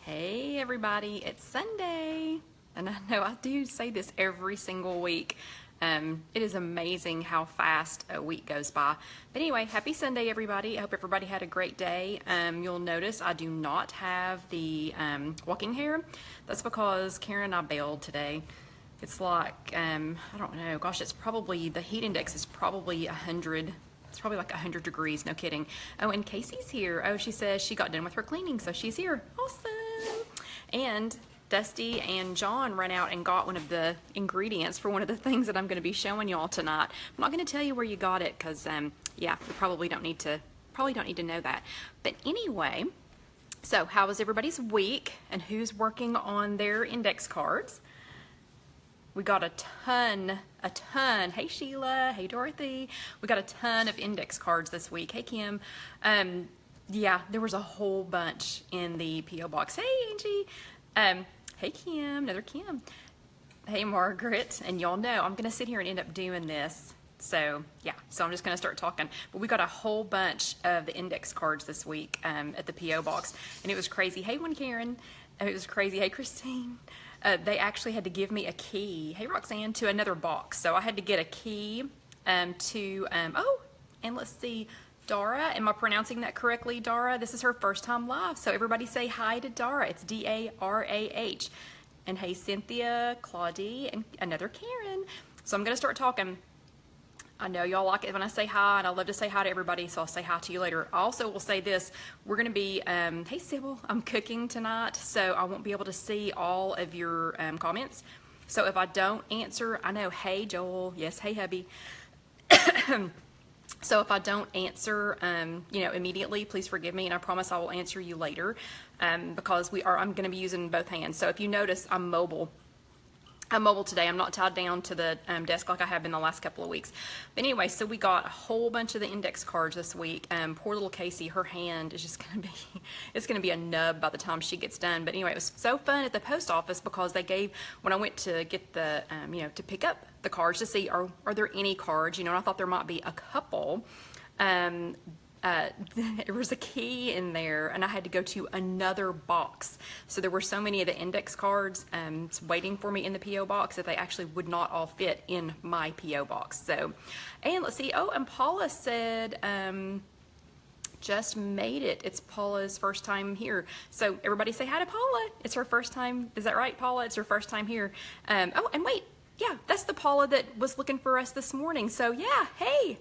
Hey everybody, it's Sunday, and I know I do say this every single week. It is amazing how fast a week goes by. But anyway, happy Sunday everybody. I hope everybody had a great day. You'll notice I do not have the walking hair. That's because Karen and I bailed today. It's like, I don't know, gosh, it's probably, the heat index is probably 100. It's probably like 100 degrees, no kidding. Oh, and Casey's here. Oh, she says she got done with her cleaning, so she's here. Awesome. And Dusty and John ran out and got one of the ingredients for one of the things that I'm going to be showing y'all tonight. I'm not going to tell you where you got it because, yeah, you probably don't need to know that. But anyway, so how was everybody's week and who's working on their index cards? We got a ton. Hey Sheila, hey Dorothy. We got a ton of index cards this week. Hey Kim. Yeah, there was a whole bunch in the P.O. box. Hey Angie. Hey Kim, another Kim. Hey Margaret. And y'all know I'm gonna sit here and end up doing this. So yeah, so I'm just gonna start talking. But we got a whole bunch of the index cards this week at the P.O. box. And it was crazy. Hey one Karen. It was crazy. Hey Christine. They actually had to give me a key, hey Roxanne, to another box. So I had to get a key to, oh, and let's see, Dara, am I pronouncing that correctly, Dara? This is her first time live, so everybody say hi to Dara. It's D-A-R-A-H. And hey Cynthia, Claudie, and another Karen. So I'm gonna start talking. I know y'all like it when I say hi, and I love to say hi to everybody, so I'll say hi to you later. I also will say this, we're going to be, hey Sybil, I'm cooking tonight, so I won't be able to see all of your comments. So if I don't answer, I know, hey Joel, yes, hey hubby. So if I don't answer, you know, immediately, please forgive me, and I promise I will answer you later, because I'm going to be using both hands. So if you notice, I'm mobile today. I'm not tied down to the desk like I have been the last couple of weeks. But anyway, so we got a whole bunch of the index cards this week. Poor little Casey, her hand is just going to be, it's going to be a nub by the time she gets done. But anyway, it was so fun at the post office because they gave, when I went to get the, you know, to pick up the cards to see, are there any cards, you know, and I thought there might be a couple. There was a key in there and I had to go to another box. So there were so many of the index cards waiting for me in the P.O. box that they actually would not all fit in my P.O. box. So, and let's see, oh, and Paula said, just made it. It's Paula's first time here. So everybody say hi to Paula. It's her first time. Is that right, Paula? It's her first time here. Oh, and wait, yeah, that's the Paula that was looking for us this morning. So yeah, hey,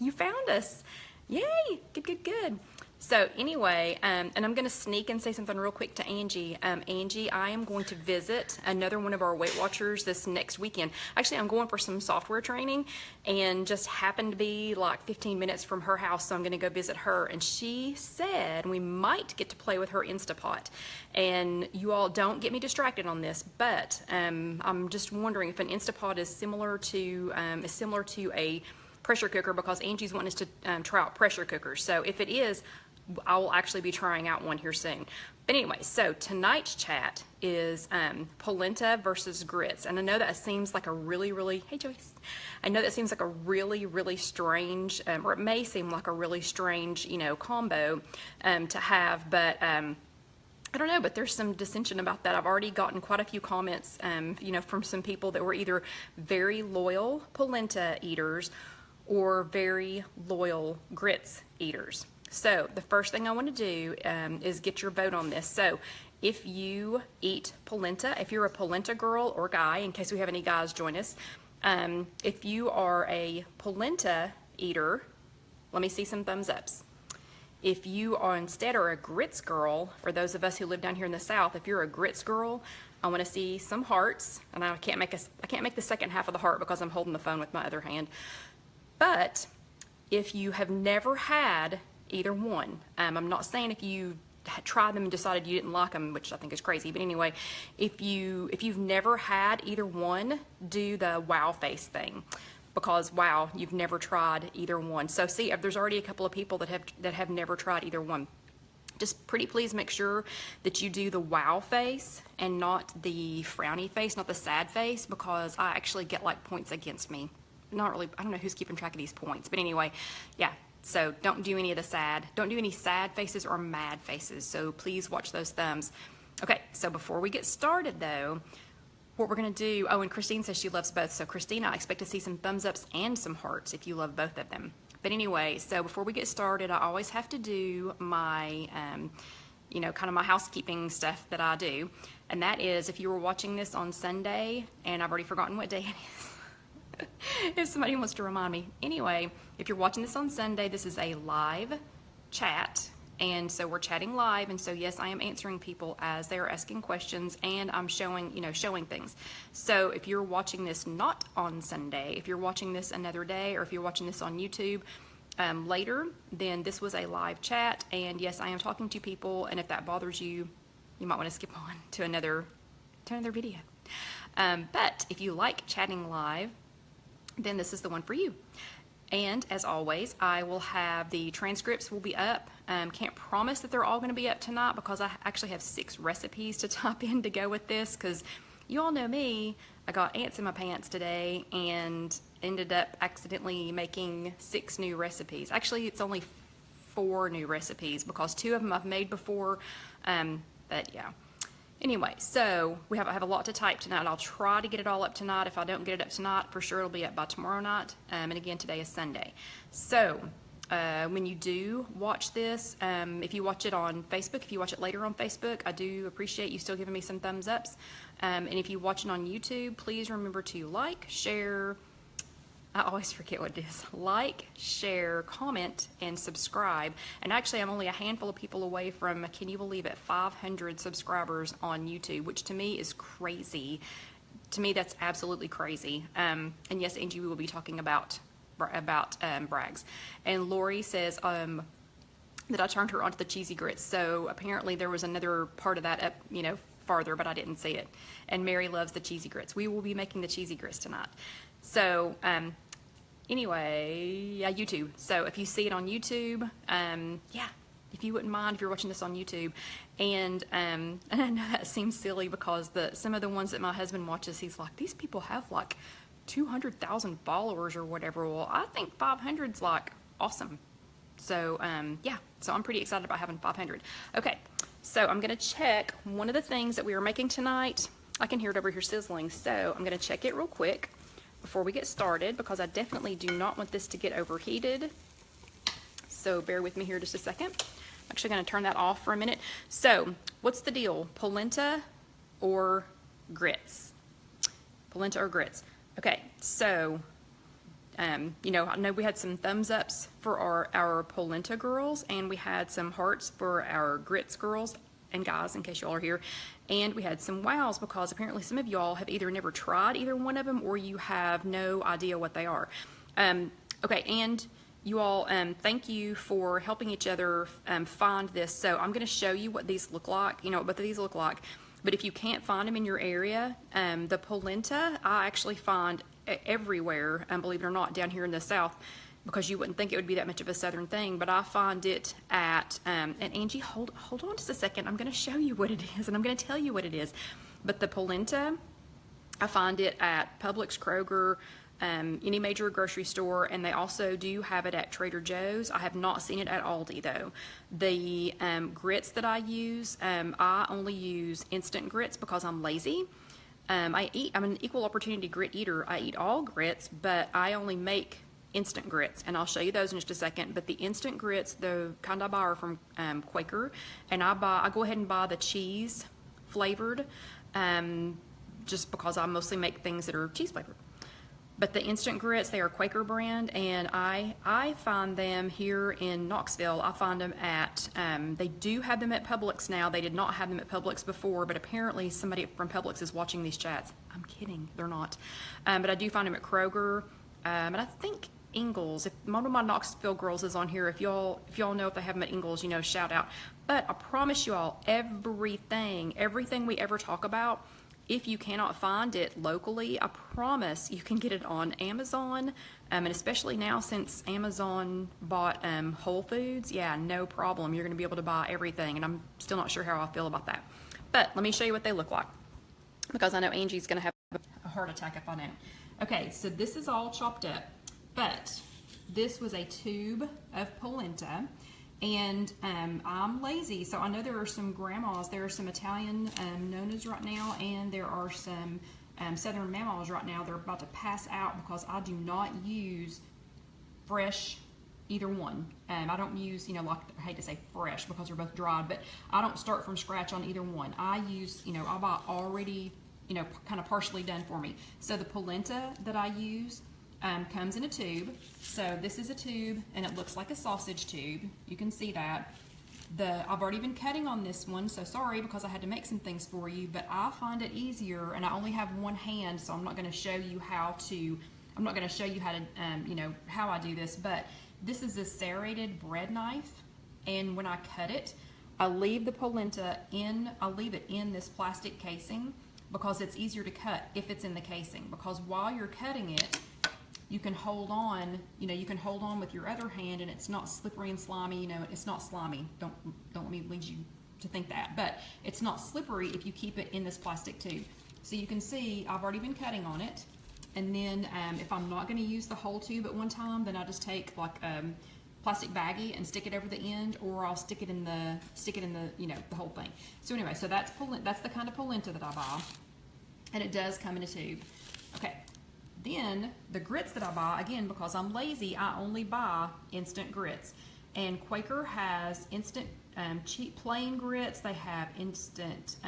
you found us. Yay, good. So anyway, and I'm going to sneak and say something real quick to Angie. Angie, I am going to visit another one of our Weight Watchers this next weekend. Actually, I'm going for some software training and just happened to be like 15 minutes from her house, so I'm going to go visit her. And she said we might get to play with her Instapot. And you all don't get me distracted on this, but I'm just wondering if an Instapot is similar to a pressure cooker, because Angie's wanting us to try out pressure cookers. So if it is, I will actually be trying out one here soon. But anyway, so tonight's chat is polenta versus grits. And I know that seems like a really, hey Joyce, I know that seems like a really strange, or it may seem like a really strange, you know, combo to have, but I don't know, but there's some dissension about that. I've already gotten quite a few comments, you know, from some people that were either very loyal polenta eaters or very loyal grits eaters. So the first thing I want to do is get your vote on this. So if you eat polenta, if you're a polenta girl or guy, in case we have any guys join us, if you are a polenta eater, let me see some thumbs ups. If you are instead a grits girl, for those of us who live down here in the South, if you're a grits girl, I want to see some hearts, and I can't make the second half of the heart because I'm holding the phone with my other hand. But if you have never had either one, I'm not saying if you tried them and decided you didn't like them, which I think is crazy, but anyway, if you've never had either one, do the wow face thing, because wow, you've never tried either one. So see, there's already a couple of people that have never tried either one. Just pretty please make sure that you do the wow face and not the frowny face, not the sad face, because I actually get like points against me. Not really, I don't know who's keeping track of these points, but anyway, yeah, so don't do any of the sad, don't do any sad faces or mad faces, so please watch those thumbs. Okay, so before we get started though, what we're gonna do, oh, and Christine says she loves both. So Christine, I expect to see some thumbs ups and some hearts if you love both of them. But anyway, so before we get started, I always have to do my, you know, kind of my housekeeping stuff that I do. And that is, if you were watching this on Sunday, and I've already forgotten what day it is, if somebody wants to remind me. Anyway, if you're watching this on Sunday, this is a live chat. And so we're chatting live, and so yes, I am answering people as they're asking questions, and I'm showing, you know, showing things. So if you're watching this not on Sunday, if you're watching this another day, or if you're watching this on YouTube later, then this was a live chat, and yes, I am talking to people, and if that bothers you, you might want to skip on to another video. But if you like chatting live, then this is the one for you. And as always, I will have the transcripts will be up. Can't promise that they're all going to be up tonight because I actually have 6 recipes to type in to go with this, because you all know me, I got ants in my pants today and ended up accidentally making 6 new recipes. Actually, it's only 4 new recipes because 2 of them I've made before, but yeah. Anyway, so I have a lot to type tonight. I'll try to get it all up tonight. If I don't get it up tonight, for sure it'll be up by tomorrow night. And again, today is Sunday. So when you do watch this, if you watch it on Facebook, if you watch it later on Facebook, I do appreciate you still giving me some thumbs ups. And if you watch it on YouTube, please remember to like, share, I always forget what it is. Like, share, comment, and subscribe. And actually, I'm only a handful of people away from, can you believe it, 500 subscribers on YouTube, which to me is crazy. To me, that's absolutely crazy. And yes, Angie, we will be talking about Bragg's. And Lori says that I turned her onto the cheesy grits. So apparently there was another part of that up, you know, farther, but I didn't see it. And Mary loves the cheesy grits. We will be making the cheesy grits tonight. So anyway, yeah, YouTube. So if you see it on YouTube, yeah, if you wouldn't mind if you're watching this on YouTube. And I know that seems silly because some of the ones that my husband watches, he's like, these people have like 200,000 followers or whatever. Well, I think 500's like awesome. So yeah, so I'm pretty excited about having 500. Okay, so I'm gonna check one of the things that we are making tonight. I can hear it over here sizzling, so I'm gonna check it real quick before we get started, because I definitely do not want this to get overheated. So bear with me here just a second. I'm actually going to turn that off for a minute. So what's the deal? Polenta or grits? Polenta or grits? Okay, so you know, I know we had some thumbs ups for our polenta girls, and we had some hearts for our grits girls and guys, in case y'all are here. And we had some wows because apparently some of y'all have either never tried either one of them or you have no idea what they are. Okay, and you all, thank you for helping each other find this. So I'm going to show you what these look like, you know, what these look like. But if you can't find them in your area, the polenta I actually find everywhere, believe it or not, down here in the South, because you wouldn't think it would be that much of a southern thing, but I find it at, and Angie, hold on just a second, I'm going to show you what it is, and I'm going to tell you what it is. But the polenta, I find it at Publix, Kroger, any major grocery store, and they also do have it at Trader Joe's. I have not seen it at Aldi though. The grits that I use, I only use instant grits because I'm lazy. I'm an equal opportunity grit eater. I eat all grits, but I only make instant grits, and I'll show you those in just a second. But the instant grits, the kind I buy are from Quaker, and I go ahead and buy the cheese flavored, just because I mostly make things that are cheese flavored. But the instant grits, they are Quaker brand, and I find them here in Knoxville. I find them at, they do have them at Publix now. They did not have them at Publix before, but apparently somebody from Publix is watching these chats. I'm kidding, they're not. But I do find them at Kroger, and I think Ingles. If one of my Knoxville girls is on here, if y'all know if they have them at Ingles, you know, shout out. But I promise you all, everything we ever talk about, if you cannot find it locally, I promise you can get it on Amazon, and especially now since Amazon bought Whole Foods, yeah, no problem. You're going to be able to buy everything, and I'm still not sure how I feel about that. But let me show you what they look like, because I know Angie's going to have a heart attack if I don't. Okay, so this is all chopped up, but this was a tube of polenta, And I'm lazy, so I know there are some grandmas, there are some Italian nonas right now, and there are some Southern mamas right now. They're about to pass out because I do not use fresh either one. I don't use, like, I hate to say fresh because they're both dried, but I don't start from scratch on either one. I use, I buy already, kind of partially done for me. So the polenta that I use comes in a tube. So this is a tube, and it looks like a sausage tube. You can see that. I've already been cutting on this one, so sorry because I had to make some things for you, but I find it easier, and I only have one hand, so I'm not going to show you how to, how I do this, but this is a serrated bread knife, and when I cut it, I leave the polenta in this plastic casing because it's easier to cut if it's in the casing, because while you're cutting it, you can hold on, with your other hand, and it's not slippery and slimy, it's not slimy. Don't let me lead you to think that, but it's not slippery if you keep it in this plastic tube. So you can see I've already been cutting on it. And then if I'm not going to use the whole tube at one time, then I just take like plastic baggie and stick it over the end, or I'll stick it in the the whole thing. So anyway, so that's the kind of polenta that I buy, and it does come in a tube. Okay, then the grits that I buy, again, because I'm lazy, I only buy instant grits. And Quaker has instant cheap plain grits. They have instant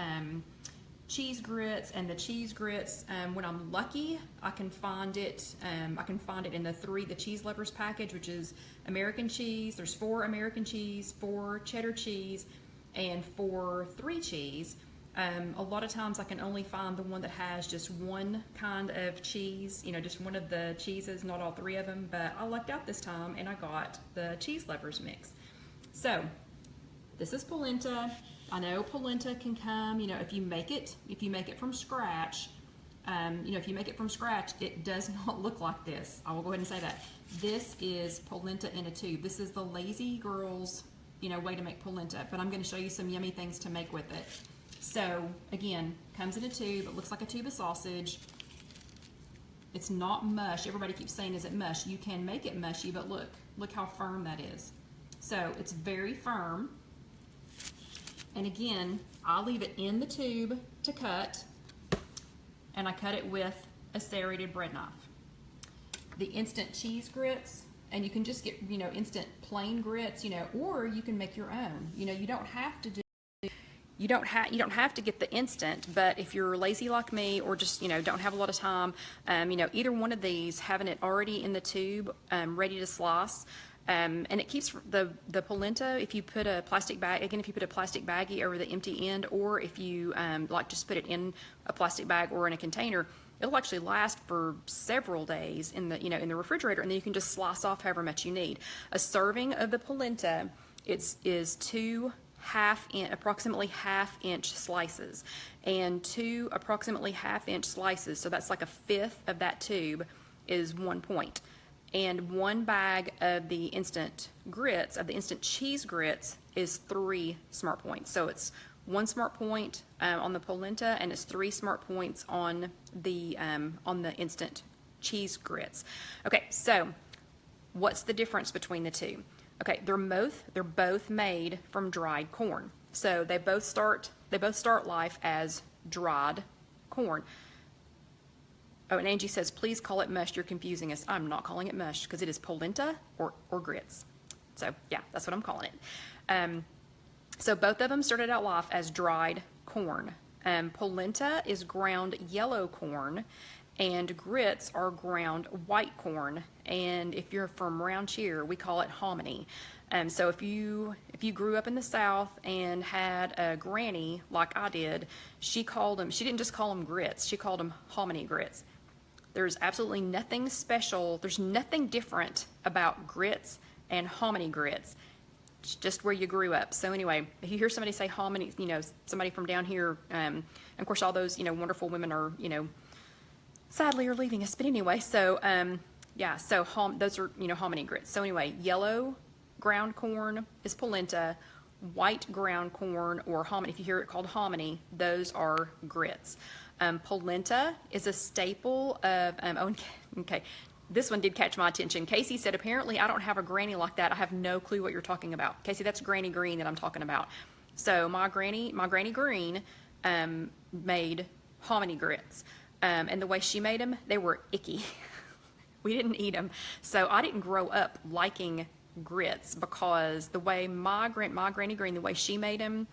cheese grits, and the cheese grits, when I'm lucky, I can find it in the cheese lovers package, which is American cheese. There's 4 American cheese, 4 cheddar cheese, and 4 3 cheese. A lot of times I can only find the one that has just one kind of cheese, just one of the cheeses, not all 3 of them, but I lucked out this time and I got the cheese lovers mix. So this is polenta. I know polenta can come, if you make it from scratch, if you make it from scratch, it does not look like this. I will go ahead and say that. This is polenta in a tube. This is the lazy girl's, way to make polenta, but I'm going to show you some yummy things to make with it. So again, comes in a tube. It looks like a tube of sausage. It's not mush. Everybody keeps saying, is it mush? You can make it mushy, but look how firm that is. So it's very firm. And again, I leave it in the tube to cut, and I cut it with a serrated bread knife. The instant cheese grits, and you can just get, instant plain grits, or you can make your own. You don't have to get the instant, but if you're lazy like me, or just, don't have a lot of time, either one of these, having it already in the tube, ready to slice, and it keeps the polenta, if you put a plastic bag, again, if you put a plastic baggie over the empty end, or if you just put it in a plastic bag or in a container, it'll actually last for several days in the refrigerator, and then you can just slice off however much you need. A serving of the polenta is 2 approximately half-inch slices, and 2 approximately half-inch slices, so that's like a fifth of that tube, is 1 point. And 1 bag of the instant grits, of the instant cheese grits, is 3 smart points. So it's 1 smart point on the polenta, and it's 3 smart points on the instant cheese grits. Okay, so what's the difference between the two? Okay, they're both made from dried corn. So they both start life as dried corn. Oh, and Angie says, please call it mush. You're confusing us. I'm not calling it mush because it is polenta or grits. So yeah, that's what I'm calling it. So both of them started out life as dried corn. Polenta is ground yellow corn, and grits are ground white corn. And if you're from around here, we call it hominy. So if you grew up in the South and had a granny like I did, she didn't just call them grits, she called them hominy grits. There's absolutely nothing special, there's nothing different about grits and hominy grits. It's just where you grew up. So anyway, if you hear somebody say hominy, somebody from down here, and of course all those, wonderful women are, sadly are leaving us. But anyway, so yeah, so those are, hominy grits. So anyway, yellow ground corn is polenta, white ground corn, or hominy, if you hear it called hominy, those are grits. Polenta is a staple of, okay, this one did catch my attention. Casey said, apparently I don't have a granny like that. I have no clue what you're talking about. Casey, that's Granny Green that I'm talking about. So my Granny Green made hominy grits. And the way she made them, they were icky. We didn't eat them. So I didn't grow up liking grits because the way my Granny Green, the way she made them,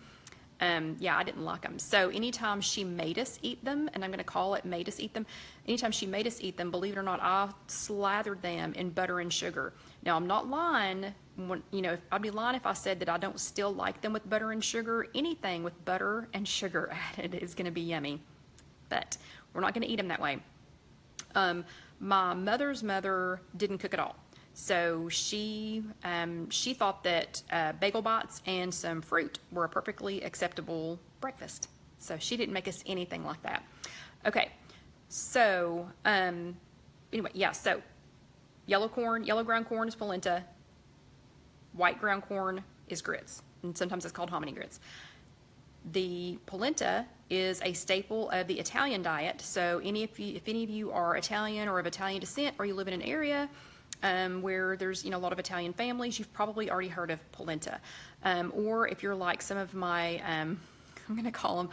yeah, I didn't like them. So anytime she made us eat them, and I'm going to call it made us eat them, anytime she made us eat them, believe it or not, I slathered them in butter and sugar. Now, I'm not lying. I'd be lying if I said that I don't still like them with butter and sugar. Anything with butter and sugar added is going to be yummy. But we're not going to eat them that way. My mother's mother didn't cook at all. So she thought that bagel bites and some fruit were a perfectly acceptable breakfast. So she didn't make us anything like that. Okay, so anyway, yeah, so yellow ground corn is polenta, white ground corn is grits, and sometimes it's called hominy grits. The polenta is a staple of the Italian diet. So if any of you are Italian or of Italian descent, or you live in an area where there's a lot of Italian families, you've probably already heard of polenta. Or if you're like some of my, I'm going to call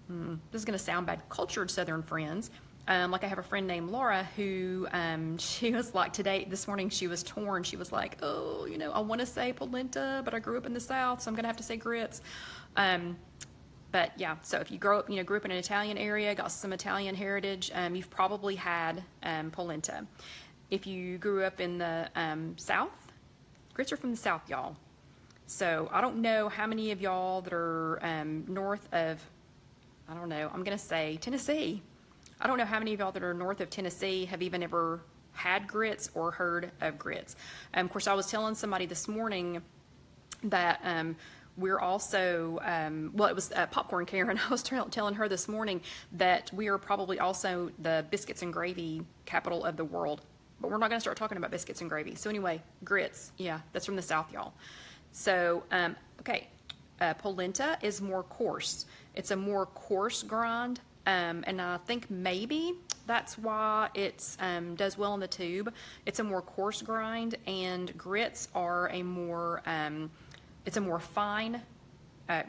them, this is going to sound bad, cultured Southern friends. Like I have a friend named Laura who she was like this morning she was torn. She was like, oh, I want to say polenta, but I grew up in the South, so I'm going to have to say grits. But yeah, so if you grew up in an Italian area, got some Italian heritage, you've probably had polenta. If you grew up in the South, grits are from the South, y'all. So I don't know how many of y'all that are north of, I don't know, I'm going to say Tennessee. I don't know how many of y'all that are north of Tennessee have even ever had grits or heard of grits. Of course, I was telling somebody this morning that we're also, it was Popcorn Karen. I was telling her this morning that we are probably also the biscuits and gravy capital of the world. But we're not going to start talking about biscuits and gravy. So anyway, grits, yeah, that's from the South, y'all. So, okay, polenta is more coarse. It's a more coarse grind, and I think maybe that's why it does well in the tube. It's a more coarse grind, and grits are a more, it's a more fine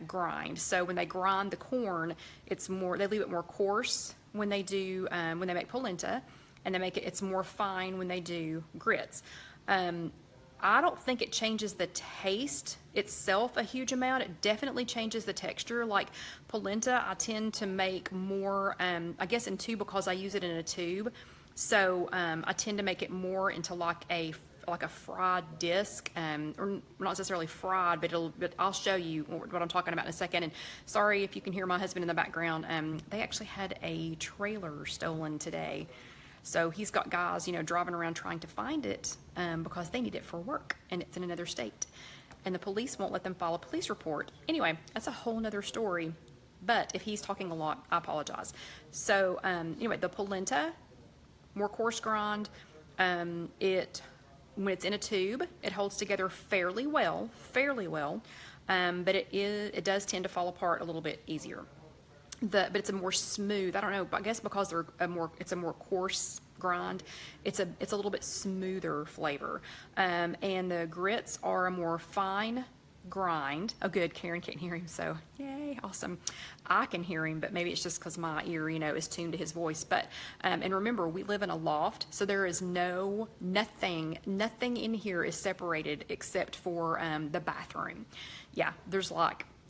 grind. So when they grind the corn, they leave it more coarse when they do, when they make polenta. And it's more fine when they do grits. I don't think it changes the taste itself a huge amount. It definitely changes the texture. Like polenta, I tend to make more, I guess in tube because I use it in a tube. So I tend to make it more into like a fried disc, or not necessarily fried, but I'll show you what I'm talking about in a second. And sorry if you can hear my husband in the background. They actually had a trailer stolen today. So he's got guys, driving around trying to find it because they need it for work, and it's in another state. And the police won't let them file a police report. Anyway, that's a whole nother story. But if he's talking a lot, I apologize. So anyway, the polenta, more coarse grind. When it's in a tube, it holds together fairly well, but it does tend to fall apart a little bit easier. But it's a more smooth, I don't know, I guess because it's a more coarse grind, it's a little bit smoother flavor. And the grits are a more fine grind. Oh good, Karen can't hear him, so yay, awesome. I can hear him, but maybe it's just because my ear, is tuned to his voice. But and remember, we live in a loft, so there is nothing in here is separated except for the bathroom. Yeah, there's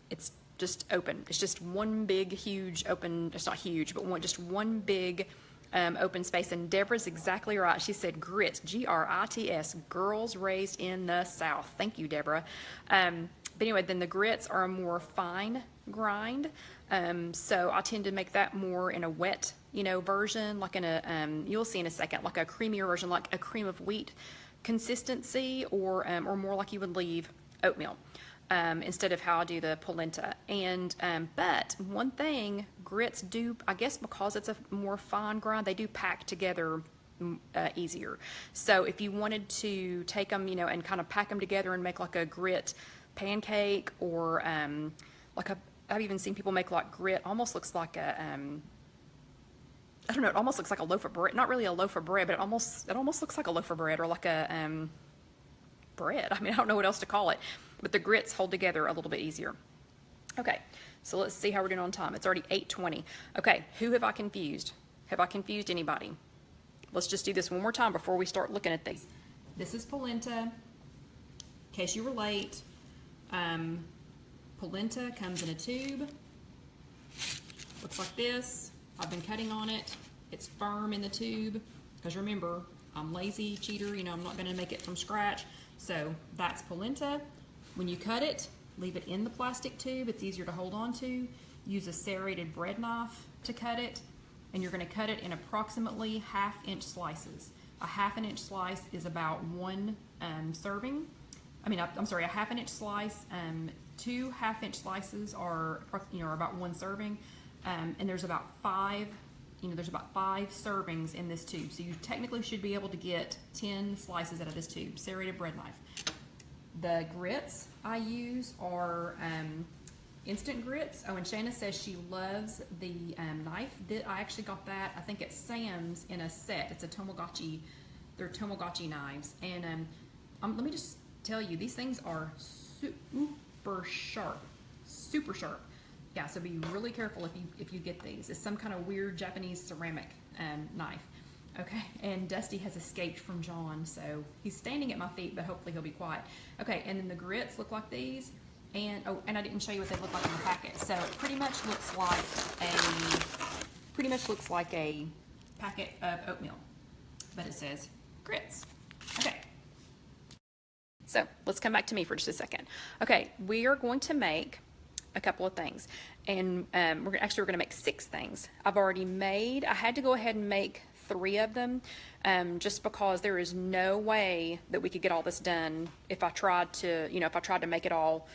it's just open. It's just one big, huge open, it's not huge, but just one big open space. And Deborah's exactly right. She said grits, G-R-I-T-S, girls raised in the South. Thank you, Deborah. But anyway, then the grits are a more fine grind. So I tend to make that more in a wet, version, like in a, you'll see in a second, like a creamier version, like a cream of wheat consistency, or more like you would leave oatmeal. Instead of how I do the polenta. And but one thing, grits do, I guess because it's a more fine grind, they do pack together easier. So if you wanted to take them, and kind of pack them together and make like a grit pancake, or I've even seen people make like grit, almost looks like a I don't know, it almost looks like a loaf of bread. Not really a loaf of bread, but it almost looks like a loaf of bread, or like a bread. I mean, I don't know what else to call it, but the grits hold together a little bit easier. Okay, so let's see how we're doing on time. It's already 8:20. Okay, who have I confused? Have I confused anybody? Let's just do this one more time before we start looking at these. This is polenta, in case you were late. Polenta comes in a tube. Looks like this. I've been cutting on it. It's firm in the tube, because remember, I'm lazy, cheater, you know, I'm not gonna make it from scratch. So that's polenta. When you cut it, leave it in the plastic tube. It's easier to hold on to. Use a serrated bread knife to cut it, and you're gonna cut it in approximately 1/2-inch slices. A 1/2-inch slice is about one serving. I'm sorry, a 1/2-inch slice. 2 1/2-inch slices are, are about one serving. And there's about five servings in this tube. So you technically should be able to get 10 slices out of this tube, serrated bread knife. The grits I use are instant grits. Oh, and Shanna says she loves the knife. I actually got that, I think at Sam's in a set. It's a Tamagotchi, they're Tamagotchi knives. And let me just tell you, these things are super sharp, super sharp. Yeah, so be really careful if you get these. It's some kind of weird Japanese ceramic knife. Okay, and Dusty has escaped from John, so he's standing at my feet, but hopefully he'll be quiet. Okay, and then the grits look like these, and oh, and I didn't show you what they look like in the packet. So it pretty much looks like a packet of oatmeal, but it says grits. Okay. So let's come back to me for just a second. Okay, we are going to make a couple of things, and we're gonna make 6 things. I had to go ahead and make 3 of them, just because there is no way that we could get all this done if I tried to make it all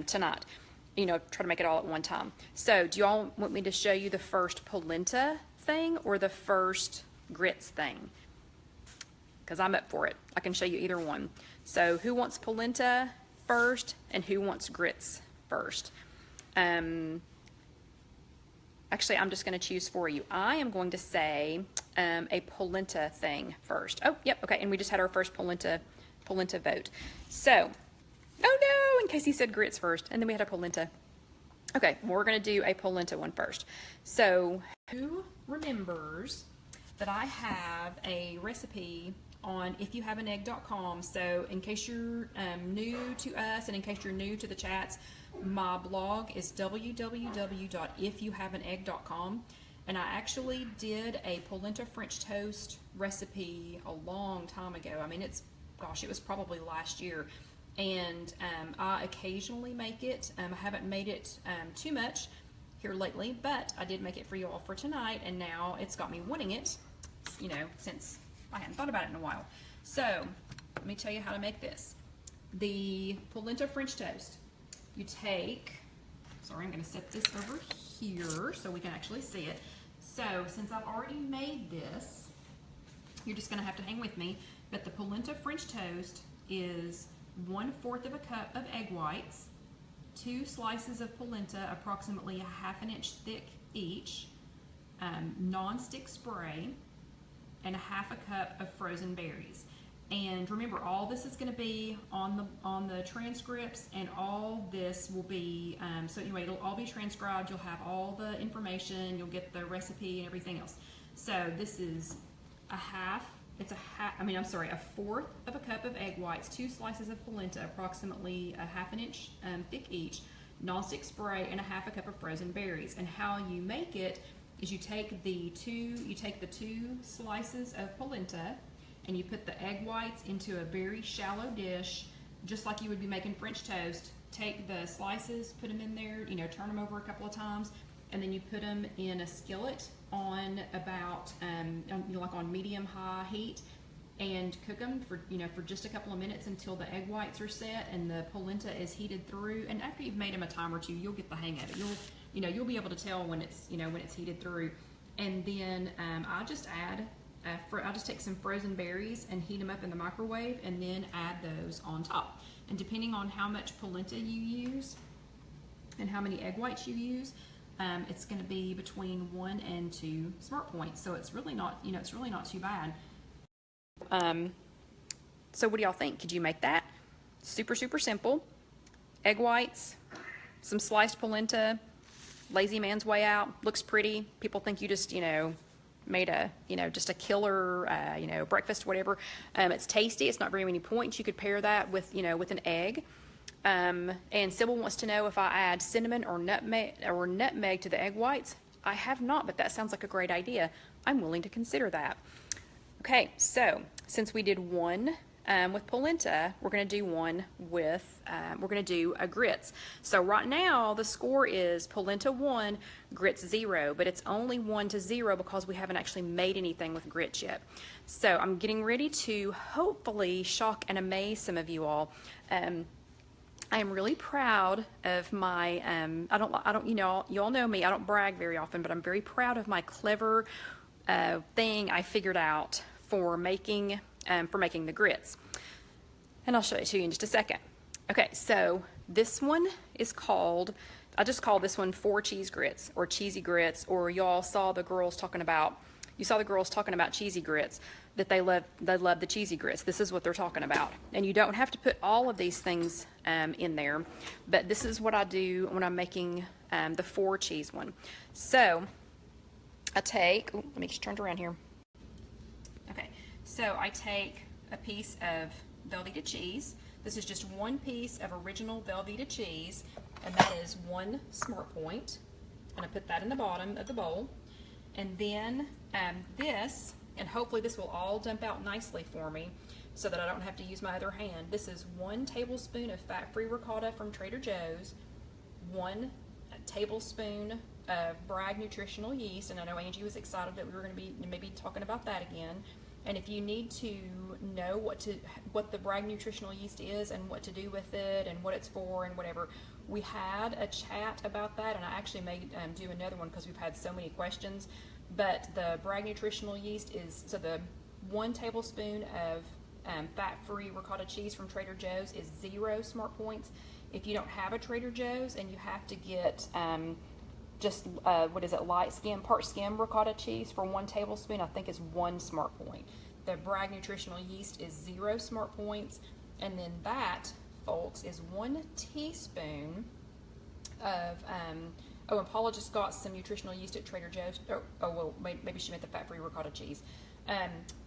tonight, try to make it all at one time. So do you all want me to show you the first polenta thing or the first grits thing? Because I'm up for it. I can show you either one. So who wants polenta first, and who wants grits first? Actually, I'm just going to choose for you. I am going to say a polenta thing first. Oh, yep, okay, and we just had our first polenta vote. So, oh no, in case he said grits first, and then we had a polenta. Okay, we're going to do a polenta one first. So, who remembers that I have a recipe on IfYouHaveAnEgg.com? So, in case you're new to us, and in case you're new to the chats, my blog is www.IfYouHaveAnEgg.com, and I actually did a polenta French toast recipe a long time ago. I mean, it was probably last year, and I occasionally make it. I haven't made it too much here lately, but I did make it for you all for tonight, and now it's got me wanting it, since I hadn't thought about it in a while. So let me tell you how to make this. The polenta French toast. You take, sorry, I'm going to set this over here so we can actually see it. So since I've already made this, you're just going to have to hang with me, but the polenta French toast is 1/4 of a cup of egg whites, 2 slices of polenta, approximately a 1/2 inch thick each, non-stick spray, and a 1/2 cup of frozen berries. And remember, all this is going to be on the transcripts, and all this will be, so anyway, it'll all be transcribed. You'll have all the information. You'll get the recipe and everything else. So this is a 1/4 of a cup of egg whites, 2 slices of polenta, approximately a 1/2 inch thick each, non-stick spray, and a 1/2 cup of frozen berries. And how you make it is you take the 2 slices of polenta, and you put the egg whites into a very shallow dish, just like you would be making French toast. Take the slices, put them in there, turn them over a couple of times, and then you put them in a skillet on about, like on medium-high heat, and cook them for just a couple of minutes until the egg whites are set and the polenta is heated through. And after you've made them a time or two, you'll get the hang of it. You'll be able to tell when it's heated through. And then I just take some frozen berries and heat them up in the microwave, and then add those on top. And depending on how much polenta you use and how many egg whites you use, it's going to be between 1 and 2 smart points. So it's really not, it's really not too bad. So what do y'all think? Could you make that? Super, super simple. Egg whites, some sliced polenta, lazy man's way out. Looks pretty. People think you just, made a, just a killer, breakfast, whatever. It's tasty. It's not very many points. You could pair that with, with an egg. And Sybil wants to know if I add cinnamon or nutmeg to the egg whites. I have not, but that sounds like a great idea. I'm willing to consider that. Okay, so since we did one with polenta, we're going to do one with, we're going to do a grits. So right now the score is polenta 1, grits 0, but it's only 1 to 0 because we haven't actually made anything with grits yet. So I'm getting ready to hopefully shock and amaze some of you all. I am really proud of my, you all know me, I don't brag very often, but I'm very proud of my clever thing I figured out for making the grits. And I'll show it to you in just a second. Okay, so this one is called, I just call this one 4 cheese grits or cheesy grits, or y'all saw the girls talking about, cheesy grits, that they love the cheesy grits. This is what they're talking about. And you don't have to put all of these things in there, but this is what I do when I'm making the 4 cheese one. So I take, let me just turn it around here. Okay, so I take a piece of Velveeta cheese. This is just one piece of original Velveeta cheese, and that is 1 smart point. And I put that in the bottom of the bowl. And then this, and hopefully this will all dump out nicely for me so that I don't have to use my other hand. This is 1 tablespoon of fat-free ricotta from Trader Joe's, 1 tablespoon of Bragg nutritional yeast, and I know Angie was excited that we were going to be maybe talking about that again. And if you need to know what the Bragg nutritional yeast is and what to do with it and what it's for and whatever, we had a chat about that, and I actually may do another one because we've had so many questions. But the Bragg nutritional yeast is, so the 1 tablespoon of fat-free ricotta cheese from Trader Joe's is 0 smart points. If you don't have a Trader Joe's and you have to get just light skim, part skim ricotta cheese for 1 tablespoon, I think is 1 smart point. The Bragg nutritional yeast is 0 smart points, and then that, folks, is 1 teaspoon of and Paula just got some nutritional yeast at Trader Joe's. Maybe she meant the fat-free ricotta cheese.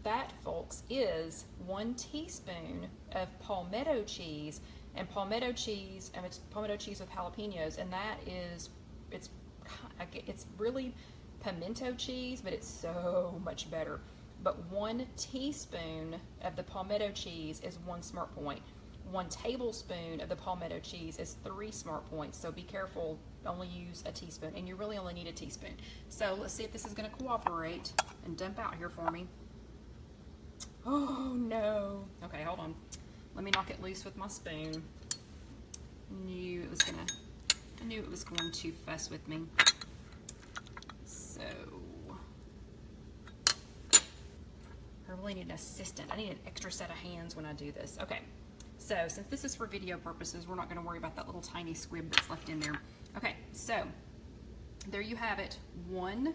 That, folks, is 1 teaspoon of palmetto cheese, and palmetto cheese, it's palmetto cheese with jalapenos, and that is, it's really pimento cheese, but it's so much better. But 1 teaspoon of the palmetto cheese is 1 smart point. 1 tablespoon of the palmetto cheese is 3 smart points, so be careful, only use a teaspoon, and you really only need a teaspoon. So let's see if this is going to cooperate and dump out here for me. Oh no. Okay, hold on. Let me knock it loose with my spoon. I knew it was going to fuss with me. So I really need an assistant. I need an extra set of hands when I do this. Okay. So since this is for video purposes, we're not going to worry about that little tiny squib that's left in there. Okay, so there you have it. 1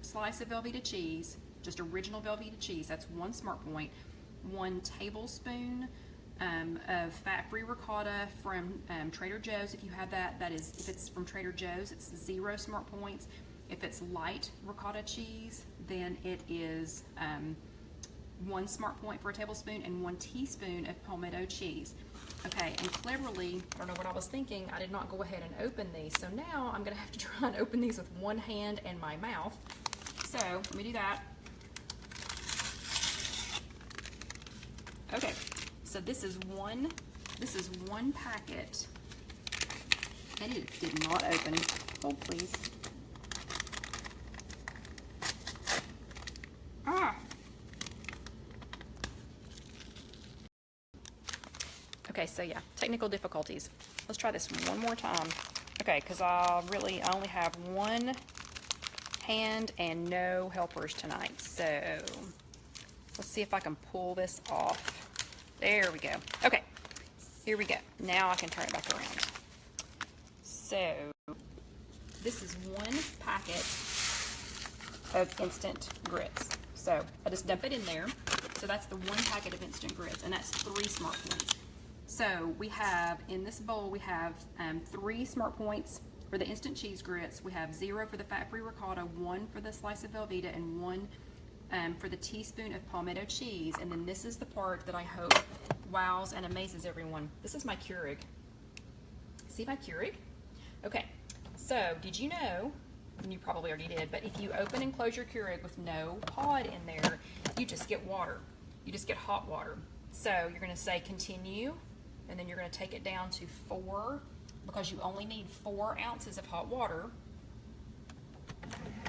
slice of Velveeta cheese, just original Velveeta cheese. That's 1 smart point. 1 tablespoon of fat-free ricotta from Trader Joe's. If you have that, that is, if it's from Trader Joe's, it's 0 smart points. If it's light ricotta cheese, then it is 1 smart point for a tablespoon, and 1 teaspoon of palmetto cheese. Okay, and cleverly, I don't know what I was thinking, I did not go ahead and open these. So now I'm going to have to try and open these with 1 hand and my mouth. So let me do that. Okay, so this is one packet, and it did not open. Hold please. Okay, so yeah, technical difficulties. Let's try this one more time. Okay, because I only have 1 hand and no helpers tonight. So let's see if I can pull this off. There we go. Okay, here we go. Now I can turn it back around. So this is 1 packet of instant grits. So I just dump it in there. So that's the 1 packet of instant grits, and that's 3 smart points. So we have, in this bowl, we have 3 smart points for the instant cheese grits. We have 0 for the fat-free ricotta, 1 for the slice of Velveeta, and 1 for the teaspoon of palmetto cheese. And then this is the part that I hope wows and amazes everyone. This is my Keurig. See my Keurig? Okay, so did you know, and you probably already did, but if you open and close your Keurig with no pod in there, you just get water. You just get hot water. So you're going to say continue, and then you're going to take it down to 4, because you only need 4 ounces of hot water.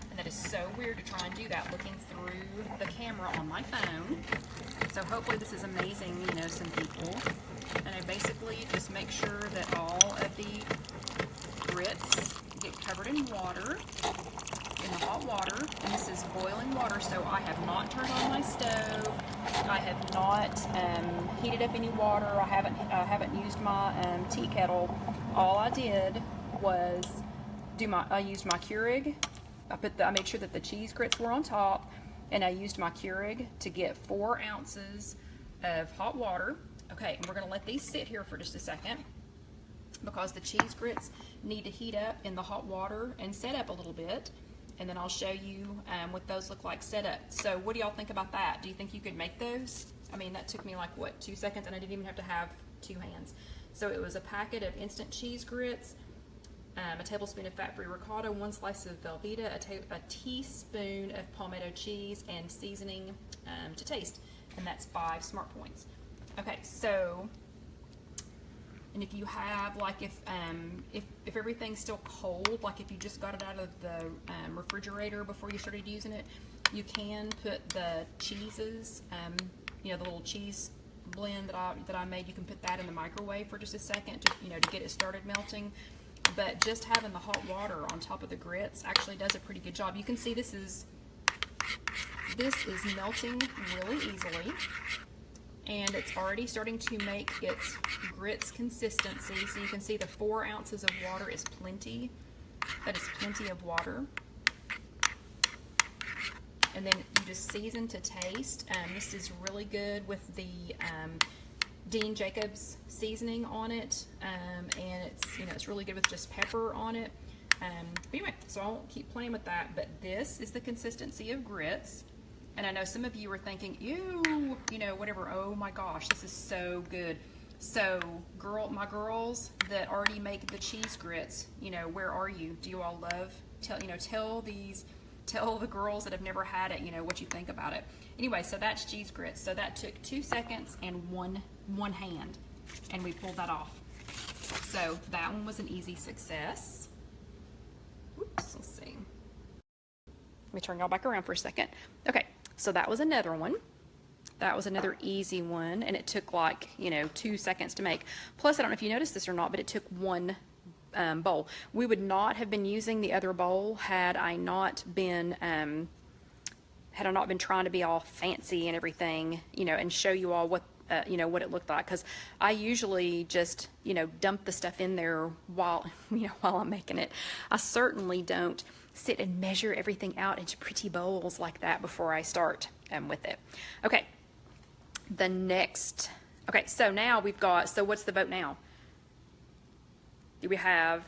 And that is so weird to try and do that looking through the camera on my phone. So hopefully this is amazing, you know, some people. And I basically just make sure that all of the grits get covered in water, in the hot water. And this is boiling water, so I have not turned on my stove. I have not heated up any water. I haven't used my tea kettle. All I did was I used my Keurig. I made sure that the cheese grits were on top, and I used my Keurig to get 4 ounces of hot water. Okay, and we're going to let these sit here for just a second, because the cheese grits need to heat up in the hot water and set up a little bit, and then I'll show you what those look like set up. So what do y'all think about that? Do you think you could make those? I mean, that took me like, what, 2 seconds, and I didn't even have to have 2 hands. So it was a packet of instant cheese grits, a tablespoon of fat-free ricotta, 1 slice of Velveeta, a teaspoon of palmetto cheese, and seasoning to taste. And that's 5 smart points. Okay, so, and if you have, like, if everything's still cold, like if you just got it out of the refrigerator before you started using it, you can put the cheeses, you know, the little cheese blend that I made, you can put that in the microwave for just a second to, you know, to get it started melting. But just having the hot water on top of the grits actually does a pretty good job. You can see this is melting really easily, and it's already starting to make its grits consistency. So you can see the 4 ounces of water is plenty. That is plenty of water. And then you just season to taste. This is really good with the Dean Jacobs seasoning on it, and it's, you know, it's really good with just pepper on it. But anyway, so I won't keep playing with that, but this is the consistency of grits. And I know some of you are thinking, ew, you know, whatever. Oh my gosh, this is so good. So my girls that already make the cheese grits, you know, where are you? Do you all love, tell the girls that have never had it, you know, what you think about it. Anyway, so that's cheese grits. So that took 2 seconds and one hand, and we pulled that off. So that one was an easy success. Oops, let's see. Let me turn y'all back around for a second. Okay, so that was another one. That was another easy one, and it took like, you know, 2 seconds to make. Plus, I don't know if you noticed this or not, but it took 1 bowl. We would not have been using the other bowl had I not been trying to be all fancy and everything, you know, and show you all what you know, what it looked like, because I usually just, you know, dump the stuff in there while I'm making it. I certainly don't sit and measure everything out into pretty bowls like that before I start with it. Okay, so now we've got, so what's the vote now? Do we have,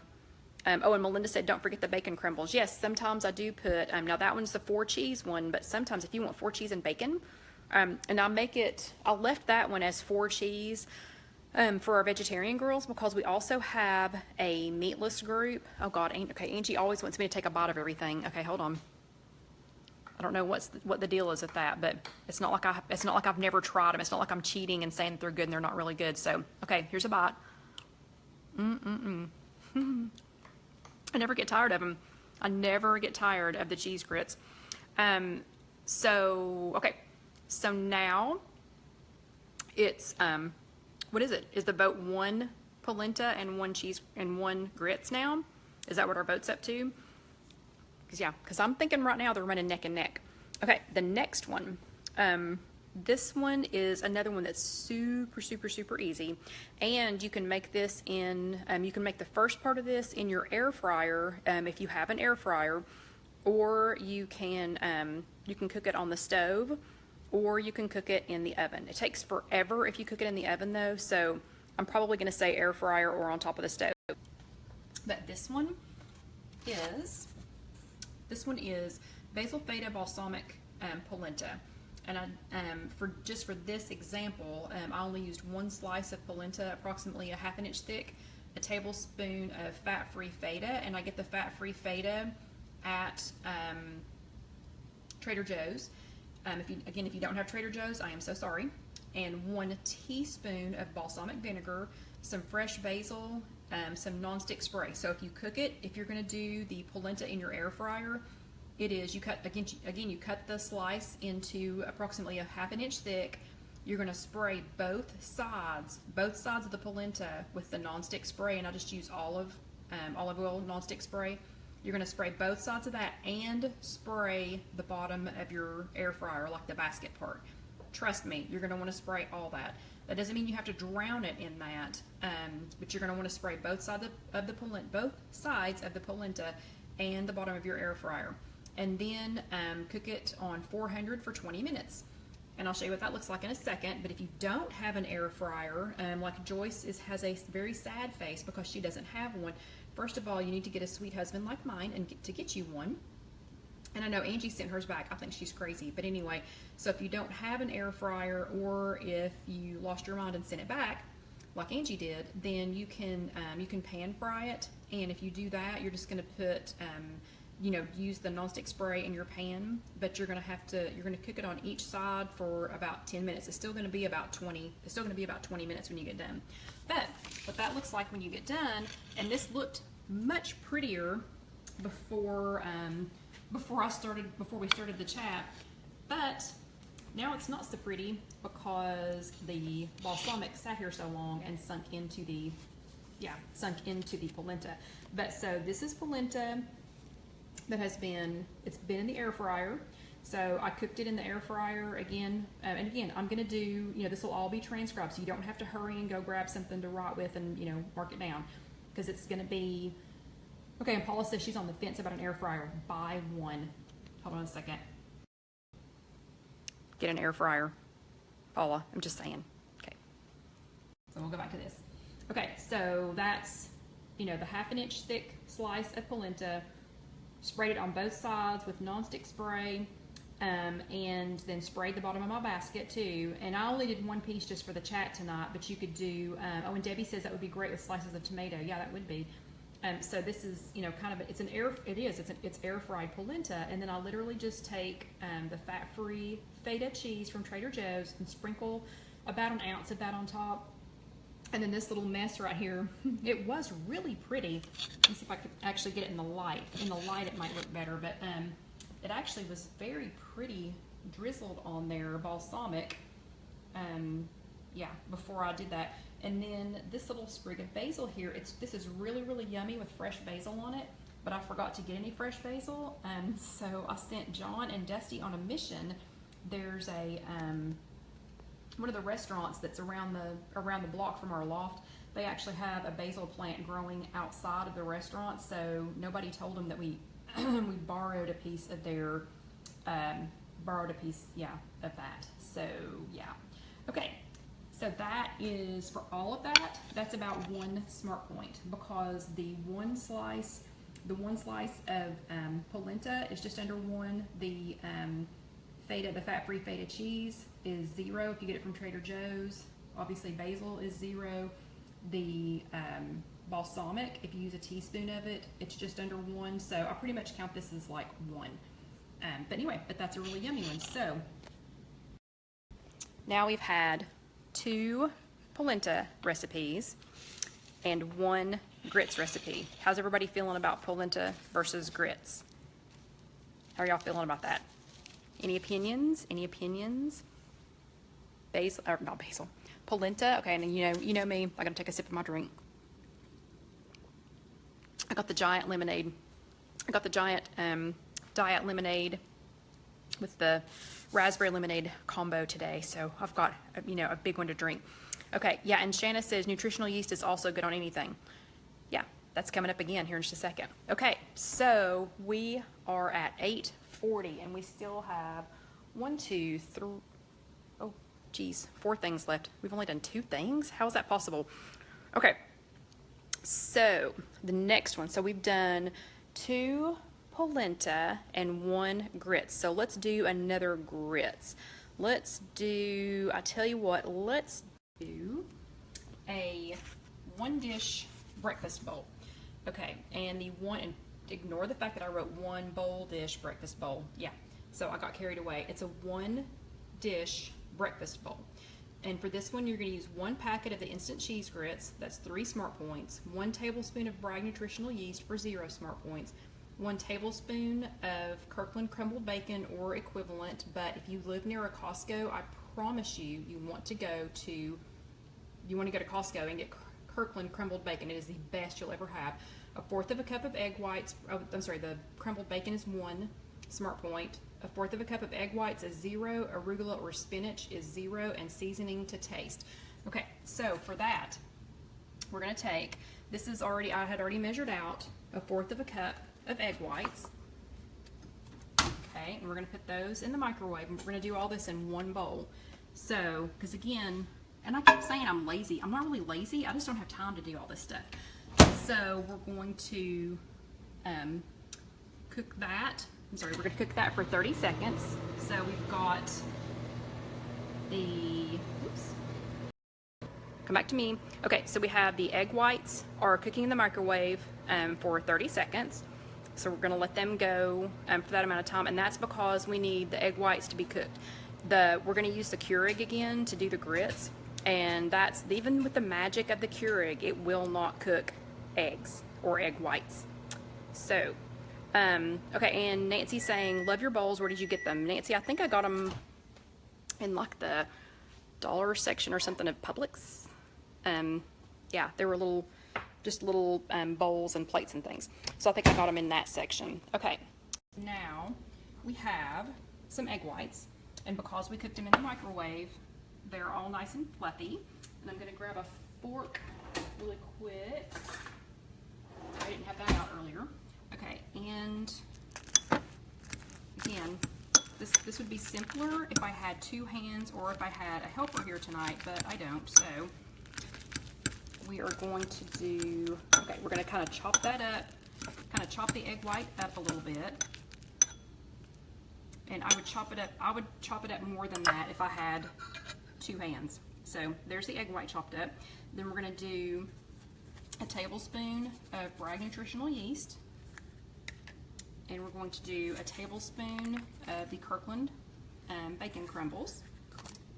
oh, and Melinda said, don't forget the bacon crumbles. Yes, sometimes I do put, now that one's the 4 cheese one, but sometimes if you want 4 cheese and bacon, and I left that one as 4 cheese for our vegetarian girls, because we also have a meatless group. Oh God, okay, Angie always wants me to take a bite of everything. Okay, hold on. I don't know what the deal is with that, but it's not like I've never tried them. It's not like I'm cheating and saying that they're good and they're not really good. So, okay, here's a bite. I never get tired of them. I never get tired of the cheese grits. Okay. So now it's, what is it? Is the vote 1 polenta and 1 cheese and 1 grits now? Is that what our vote's up to? Because I'm thinking right now they're running neck and neck. Okay, the next one, this one is another one that's super, super, super easy. And you can make this in, you can make the first part of this in your air fryer if you have an air fryer, or you can cook it on the stove, or you can cook it in the oven. It takes forever if you cook it in the oven though, so I'm probably gonna say air fryer or on top of the stove. But this one is basil, feta, balsamic, polenta. And for this example, I only used one slice of polenta, approximately a ½ inch thick, a tablespoon of fat-free feta, and I get the fat-free feta at Trader Joe's. If you don't have Trader Joe's, I am so sorry. And 1 teaspoon of balsamic vinegar, some fresh basil, some nonstick spray. So if you cook it, if you're going to do the polenta in your air fryer, you cut the slice into approximately a ½ inch thick. You're going to spray both sides of the polenta with the nonstick spray, and I just use olive oil nonstick spray. You're going to spray both sides of that and spray the bottom of your air fryer, like the basket part. Trust me, you're going to want to spray all that. That doesn't mean you have to drown it in that, but you're going to want to spray both sides of the polenta and the bottom of your air fryer. And then cook it on 400 for 20 minutes. And I'll show you what that looks like in a second. But if you don't have an air fryer, like Joyce has a very sad face because she doesn't have one. First of all, you need to get a sweet husband like mine and get you one. And I know Angie sent hers back. I think she's crazy. But anyway, so if you don't have an air fryer, or if you lost your mind and sent it back, like Angie did, then you can pan fry it. And if you do that, you're just going to put use the nonstick spray in your pan, but you're going to cook it on each side for about 10 minutes. It's still going to be about 20 minutes when you get done. But what that looks like when you get done, and this looked much prettier before we started the chat, but now it's not so pretty because the balsamic sat here so long and sunk into the polenta. But so this is polenta that it's been in the air fryer. So I cooked it in the air fryer again, and again, I'm gonna do, this will all be transcribed, so you don't have to hurry and go grab something to write with and, mark it down, because it's gonna be, okay, and Paula says she's on the fence about an air fryer. Buy one. Hold on a second. Get an air fryer. Paula, I'm just saying. Okay. So we'll go back to this. Okay, so that's, the ½ inch thick slice of polenta. Sprayed it on both sides with nonstick spray, and then sprayed the bottom of my basket too. And I only did one piece just for the chat tonight, but you could do, oh, and Debbie says that would be great with slices of tomato. Yeah, that would be. So this is, it's air fried polenta. And then I literally just take the fat-free feta cheese from Trader Joe's and sprinkle about an ounce of that on top. And then this little mess right here, it was really pretty. Let me see if I could actually get it in the light. In the light it might look better, but it actually was very pretty drizzled on there, balsamic, before I did that. And then this little sprig of basil here, this is really, really yummy with fresh basil on it, but I forgot to get any fresh basil, so I sent John and Dusty on a mission. There's a one of the restaurants that's around the block from our loft. They actually have a basil plant growing outside of the restaurant, so nobody told them that we we borrowed a piece of their of that. So yeah, okay. So that is, for all of that, that's about 1 smart point, because the one slice of polenta is just under 1. The fat-free feta cheese is 0 if you get it from Trader Joe's. Obviously basil is 0. The balsamic, if you use a teaspoon of it, it's just under 1. So I pretty much count this as like 1. But anyway, that's a really yummy one. So now we've had 2 polenta recipes and 1 grits recipe. How's everybody feeling about polenta versus grits? How are y'all feeling about that? Any opinions? Any opinions? Basil, or not basil. Polenta. Okay, and you know me. I'm gonna take a sip of my drink. I got the giant lemonade. I got the giant diet lemonade with the raspberry lemonade combo today. So I've got, you know, a big one to drink. Okay, yeah, and Shanna says nutritional yeast is also good on anything. Yeah, that's coming up again here in just a second. Okay, so we are at 8:40 and we still have 1, 2, 3, oh geez, 4 things left. We've only done 2 things? How is that possible? Okay, so the next one, so we've done 2 polenta and 1 grits. So let's do another grits. Let's do, I tell you what, let's do a 1-dish breakfast bowl. Okay, and the one, and ignore the fact that I wrote 1 bowl dish breakfast bowl. Yeah, so I got carried away. It's a 1-dish breakfast bowl. And for this one, you're going to use 1 packet of the instant cheese grits. That's 3 smart points. 1 tablespoon of Bragg nutritional yeast for 0 smart points. 1 tablespoon of Kirkland crumbled bacon or equivalent. But if you live near a Costco, I promise you, you want to go to Costco and get Kirkland crumbled bacon. It is the best you'll ever have. 1/4 cup of egg whites. Oh, I'm sorry, the crumbled bacon is 1 smart point. 1/4 cup of egg whites is 0. Arugula or spinach is 0, and seasoning to taste. Okay, so for that, we're going to take, this is already, I had already measured out 1/4 cup of egg whites. Okay, and we're going to put those in the microwave, and we're going to do all this in 1 bowl. So, because again, and I keep saying I'm lazy. I'm not really lazy. I just don't have time to do all this stuff. So we're going to cook that. I'm sorry, we're going to cook that for 30 seconds. So we've got the, oops, come back to me. Okay, so we have the egg whites are cooking in the microwave for 30 seconds. So we're going to let them go for that amount of time, and that's because we need the egg whites to be cooked. We're going to use the Keurig again to do the grits, and that's, even with the magic of the Keurig, it will not cook eggs or egg whites. So, okay, and Nancy's saying, love your bowls, where did you get them? Nancy, I think I got them in like the dollar section or something of Publix. Yeah, they were little bowls and plates and things. So I think I got them in that section. Okay, now we have some egg whites, and because we cooked them in the microwave, they're all nice and fluffy. And I'm going to grab a fork really quick. I didn't have that out earlier. Okay, and again, this would be simpler if I had 2 hands or if I had a helper here tonight, but I don't. So we are going to do, okay, we're going to kind of chop that up, kind of chop the egg white up a little bit. And I would chop it up more than that if I had 2 hands. So there's the egg white chopped up. Then we're going to do a tablespoon of Bragg nutritional yeast. And we're going to do a tablespoon of the Kirkland bacon crumbles.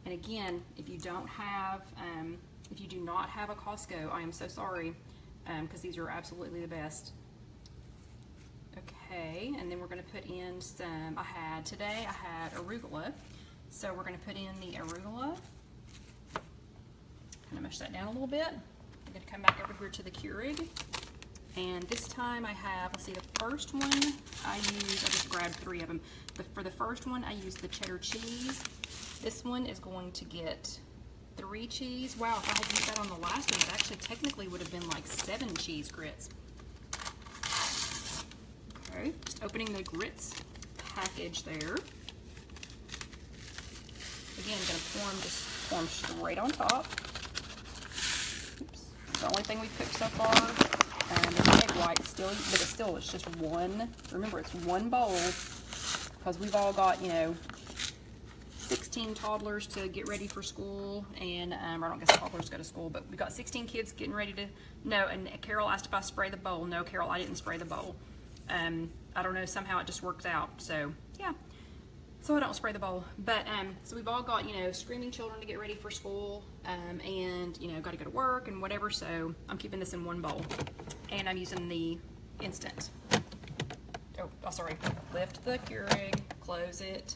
And again, if you don't have, if you do not have a Costco, I am so sorry, because these are absolutely the best. Okay, and then we're going to put in some, today I had arugula, so we're going to put in the arugula. Kind of mush that down a little bit. I'm going to come back over here to the Keurig, and this time I have, let's see, the first one I just grabbed 3 of them. For the first one I used the cheddar cheese. This one is going to get 3 cheese. Wow, if I had used that on the last one, it actually technically would have been like 7 cheese grits. Okay, just opening the grits package there. Again, I'm going to pour them straight on top. Oops. The only thing we've cooked so far, the egg white still, but it's just 1. Remember, it's 1 bowl, because we've all got, you know, 16 toddlers to get ready for school, and I don't guess toddlers go to school, but we've got 16 kids getting ready to, no, and Carol asked if I spray the bowl. No, Carol, I didn't spray the bowl. I don't know, somehow it just works out, so yeah, so I don't spray the bowl. But so we've all got, you know, screaming children to get ready for school, and you know, got to go to work and whatever, so I'm keeping this in 1 bowl, and I'm using the instant. Oh, sorry, lift the Keurig, close it,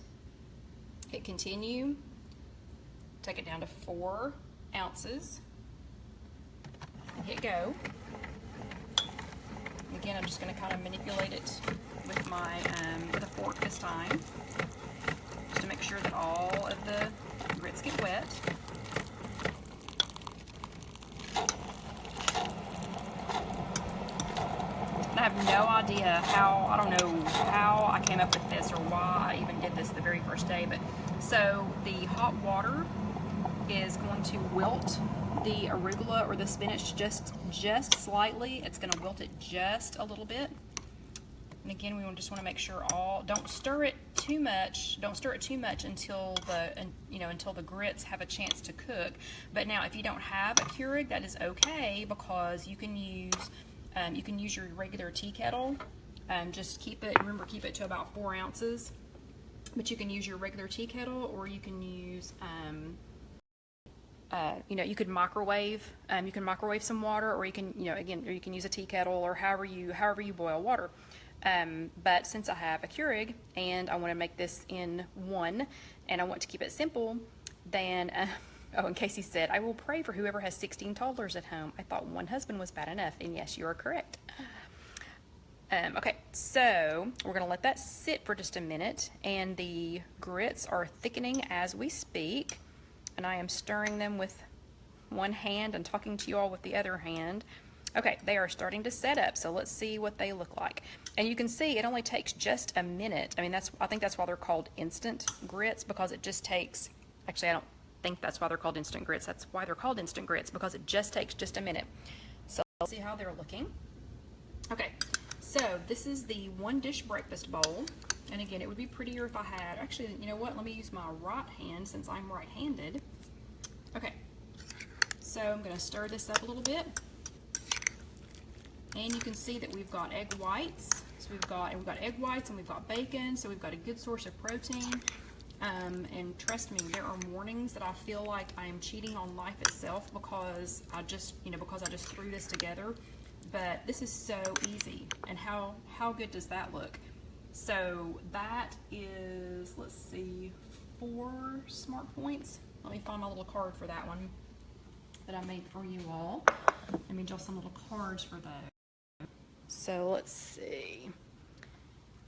hit continue, take it down to 4 ounces, and hit go. Again, I'm just going to kind of manipulate it with my with a fork this time. sure that all of the grits get wet. I have no idea how, I don't know how I came up with this or why I even did this the very first day, but so the hot water is going to wilt the arugula or the spinach just slightly. It's going to wilt it just a little bit. And again, we just want to make sure don't stir it too much. Don't stir it too much until the grits have a chance to cook. But now, if you don't have a Keurig, that is okay, because you can use your regular tea kettle. Just keep it to about 4 ounces. But you can use your regular tea kettle, or you can use you could microwave. You can microwave some water, or you can or you can use a tea kettle, or however you boil water. But since I have a Keurig and I want to make this in one, and I want to keep it simple, then oh, and Casey said, I will pray for whoever has 16 toddlers at home. I thought one husband was bad enough, and yes, you are correct. Okay, so we're going to let that sit for just a minute, and the grits are thickening as we speak, and I am stirring them with one hand and talking to you all with the other hand. Okay, they are starting to set up, so let's see what they look like. And you can see it only takes just a minute. I mean, I think that's why they're called instant grits, because it just takes, actually I don't think that's why they're called instant grits. That's why they're called instant grits, because it just takes just a minute. So let's see how they're looking. Okay, so this is the one dish breakfast bowl. And again, it would be prettier if I had, actually, you know what? Let me use my right hand since I'm right-handed. Okay, so I'm gonna stir this up a little bit. And you can see that we've got egg whites. So we've got egg whites, and we've got bacon, so we've got a good source of protein. And trust me, there are mornings that I feel like I am cheating on life itself because I just threw this together. But this is so easy, and how good does that look? So that is, let's see, 4 smart points. Let me find my little card for that one that I made for you all. I made y'all some little cards for those. So let's see.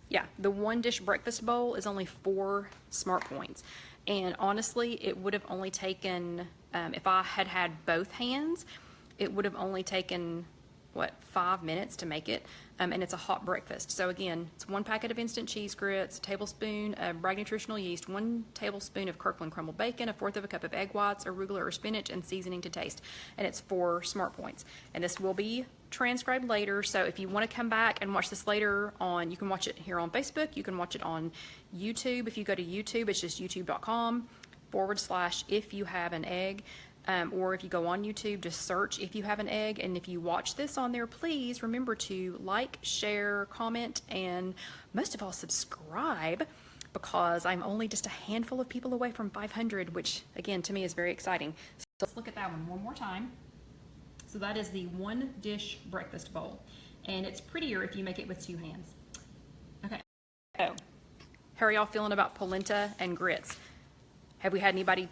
Yeah, the one dish breakfast bowl is only 4 smart points. And honestly, it would have only taken, if I had had both hands, it would have only taken, what, 5 minutes to make it. And it's a hot breakfast. So again, it's 1 packet of instant cheese grits, a tablespoon of Bragg nutritional yeast, 1 tablespoon of Kirkland crumbled bacon, 1/4 of a cup of egg whites, arugula or spinach, and seasoning to taste. And it's 4 smart points. And this will be transcribed later, so if you want to come back and watch this later on, you can watch it here on Facebook, you can watch it on YouTube. If you go to YouTube, it's just youtube.com/IfYouHaveAnEgg. Or if you go on YouTube, just search If You Have an Egg. And if you watch this on there, please remember to like, share, comment, and most of all, subscribe, because I'm only just a handful of people away from 500, which again, to me is very exciting. So let's look at that one more time. So that is the one dish breakfast bowl. And it's prettier if you make it with 2 hands. Okay, so how are y'all feeling about polenta and grits? Have we had anybody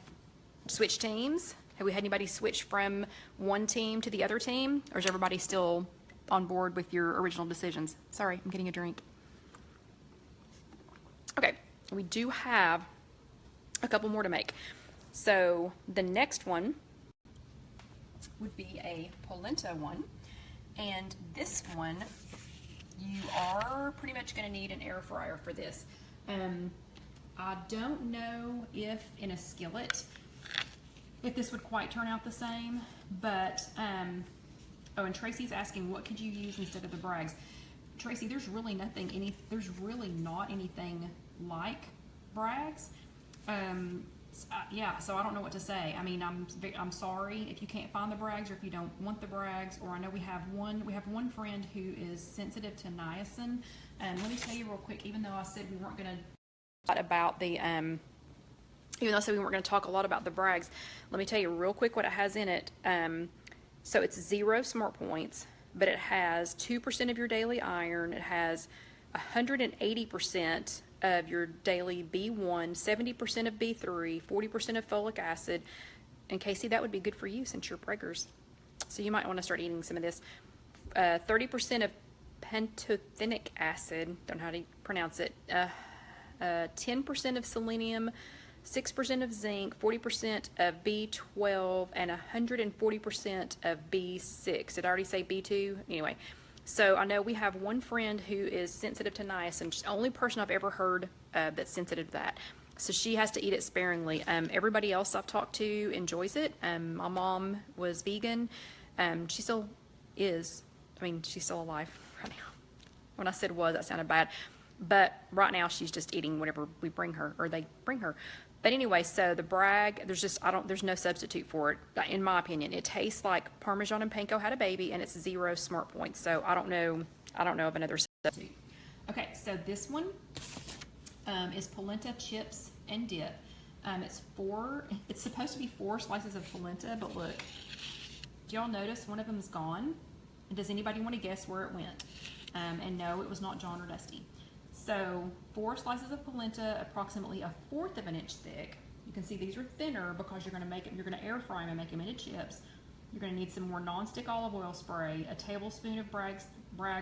switch teams? Have we had anybody switch from one team to the other team? Or is everybody still on board with your original decisions? Sorry, I'm getting a drink. Okay, we do have a couple more to make. So the next one would be a polenta one. And this one, you are pretty much going to need an air fryer for this. I don't know if in a skillet, if this would quite turn out the same, but, oh, and Tracy's asking, what could you use instead of the Braggs? Tracy, there's really not anything like Braggs. Yeah, so I don't know what to say. I mean, I'm sorry if you can't find the Braggs, or if you don't want the Braggs, or I know we have one friend who is sensitive to niacin. Let me tell you real quick, even though I said we weren't going to talk about the, even though I said we weren't going to talk a lot about the Braggs, let me tell you real quick what it has in it. So it's 0 smart points, but it has 2% of your daily iron. It has 180% of your daily B1, 70% of B3, 40% of folic acid. And Casey, that would be good for you since you're preggers. So you might want to start eating some of this. 30% of pantothenic acid, don't know how to pronounce it, 10% of selenium, 6% of zinc, 40% of B12, and 140% of B6. Did I already say B2? Anyway, so I know we have one friend who is sensitive to niacin. She's the only person I've ever heard that's sensitive to that. So she has to eat it sparingly. Everybody else I've talked to enjoys it. My mom was vegan. She still is. I mean, she's still alive right now. When I said was, that sounded bad. But right now she's just eating whatever we bring her, or they bring her. But anyway, so the Bragg, there's no substitute for it, in my opinion. It tastes like Parmesan and Panko had a baby, and it's 0 smart points. So I don't know of another substitute. Okay, so this one is polenta chips and dip. It's supposed to be 4 slices of polenta, but look, do y'all notice one of them's gone? And does anybody want to guess where it went? And no, it was not John or Dusty. So 4 slices of polenta, approximately 1/4 of an inch thick. You can see these are thinner because you're going to air fry them and make them into chips. You're going to need some more non-stick olive oil spray, a tablespoon of Bragg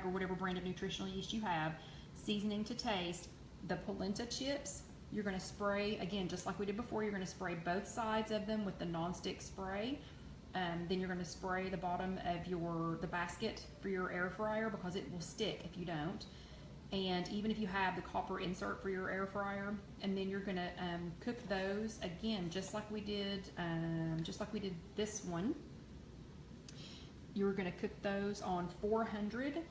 or whatever brand of nutritional yeast you have, seasoning to taste. The polenta chips, you're going to spray, again, just like we did before, you're going to spray both sides of them with the non-stick spray. Then you're going to spray the bottom of the basket for your air fryer because it will stick if you don't. And even if you have the copper insert for your air fryer, and then you're going to cook those again, just like we did this one. You're going to cook those on 400,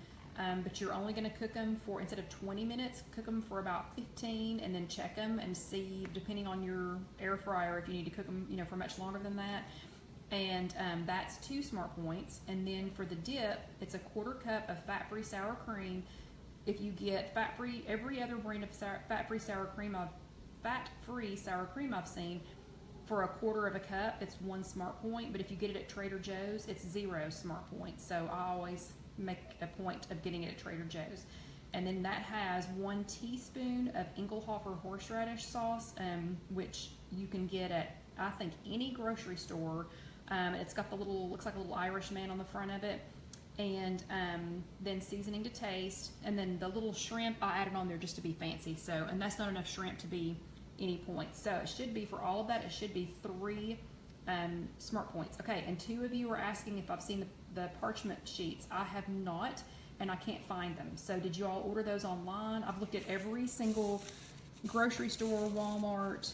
but you're only going to cook them for, instead of 20 minutes, cook them for about 15, and then check them and see, depending on your air fryer, if you need to cook them, for much longer than that. And that's 2 smart points. And then for the dip, it's 1/4 cup of fat-free sour cream. If you get fat-free, every other brand of fat-free sour cream I've seen, for 1/4 of a cup, it's 1 smart point. But if you get it at Trader Joe's, it's 0 smart points. So I always make a point of getting it at Trader Joe's. And then that has 1 teaspoon of Engelhofer horseradish sauce, which you can get at, I think, any grocery store. It's got looks like a little Irish man on the front of it. And then seasoning to taste, and then the little shrimp I added on there just to be fancy. So, and that's not enough shrimp to be any points. So it should be, for all of that, it should be 3 smart points. Okay, and 2 of you were asking if I've seen the parchment sheets. I have not, and I can't find them. So did you all order those online? I've looked at every single grocery store, Walmart,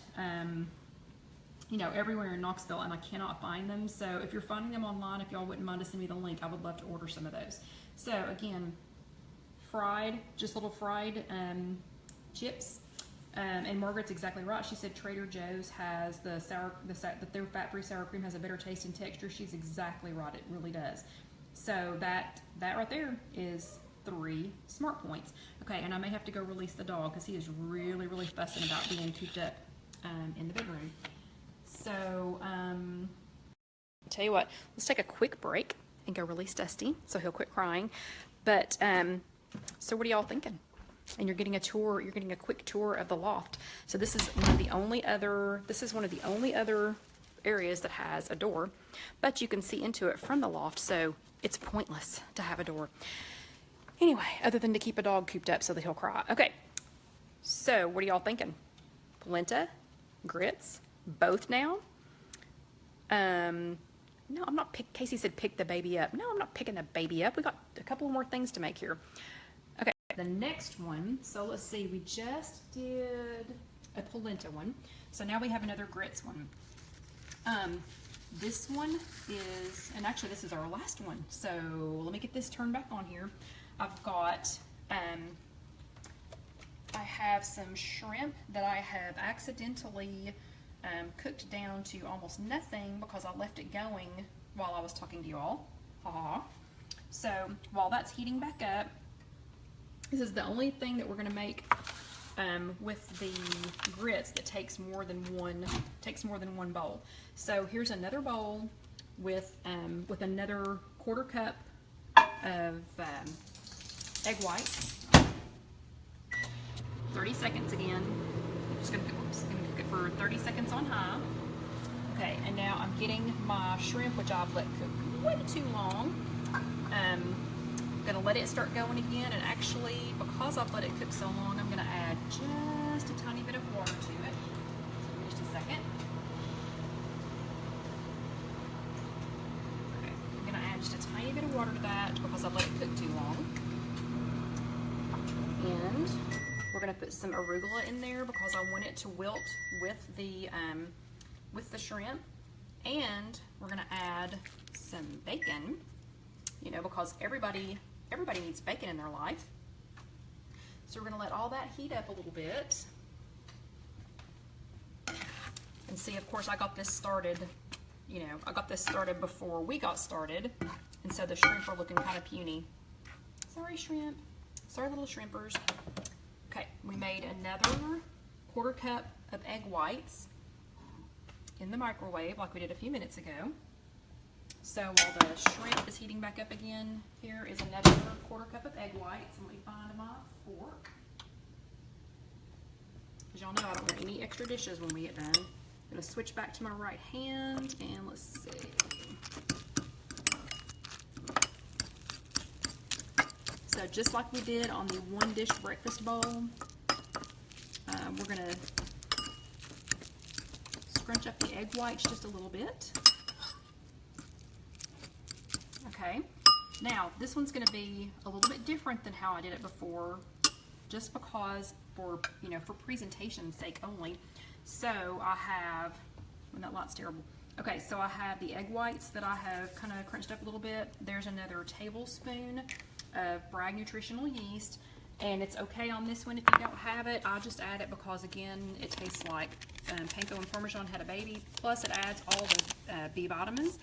everywhere in Knoxville, and I cannot find them. So if you're finding them online, if y'all wouldn't mind to send me the link, I would love to order some of those. So again, just little fried chips. And Margaret's exactly right. She said Trader Joe's has their fat-free sour cream has a better taste and texture. She's exactly right. It really does. So that right there is 3 smart points. Okay, and I may have to go release the dog because he is really, really fussing about being cooped up in the bedroom. So, tell you what, let's take a quick break and go release Dusty so he'll quit crying. But, so what are y'all thinking? And you're getting a quick tour of the loft. So this is one of the only other areas that has a door, but you can see into it from the loft, so it's pointless to have a door. Anyway, other than to keep a dog cooped up so that he'll cry. Okay, so what are y'all thinking? Polenta, grits, both now? No, I'm not Casey said pick the baby up. No, I'm not picking the baby up. We got a couple more things to make here. Okay, the next one, so let's see, we just did a polenta one. So now we have another grits one. This one is, and actually this is our last one. So let me get this turned back on here. I've got, I have some shrimp that I have accidentally cooked down to almost nothing because I left it going while I was talking to you all. Ha-ha. So while that's heating back up, this is the only thing that we're going to make with the grits that takes more than one bowl. So here's another bowl with another 1/4 cup of egg whites. 30 seconds again. I'm just gonna cook it for 30 seconds on high. Okay, and now I'm getting my shrimp, which I've let cook way too long. Gonna let it start going again, and actually, because I've let it cook so long, I'm gonna add just a tiny water to that because I've let it cook too long. And we're gonna put some arugula in there because I want it to wilt with the shrimp. And we're gonna add some bacon, you know, because everybody needs bacon in their life. So we're gonna let all that heat up a little bit. And see, of course, I got this started, you know, I got this started before we got started. And so the shrimp are looking kind of puny. Sorry, shrimp. Sorry, little shrimpers. Okay, we made another 1/4 cup of egg whites in the microwave like we did a few minutes ago. So while the shrimp is heating back up again, here is another 1/4 cup of egg whites. And let me find my fork. Because y'all know I don't want any extra dishes when we get done. I'm gonna switch back to my right hand and let's see. So just like we did on the 1-dish breakfast bowl, we're gonna scrunch up the egg whites just a little bit. Okay, now this one's gonna be a little bit different than how I did it before, just because for presentation's sake only. So I have, well, that light's terrible. Okay, so I have the egg whites that I have kind of crunched up a little bit. There's another tablespoon of Bragg nutritional yeast, and it's okay on this one if you don't have it. I just add it because, again, it tastes like panko and Parmesan had a baby, plus it adds all the B vitamins.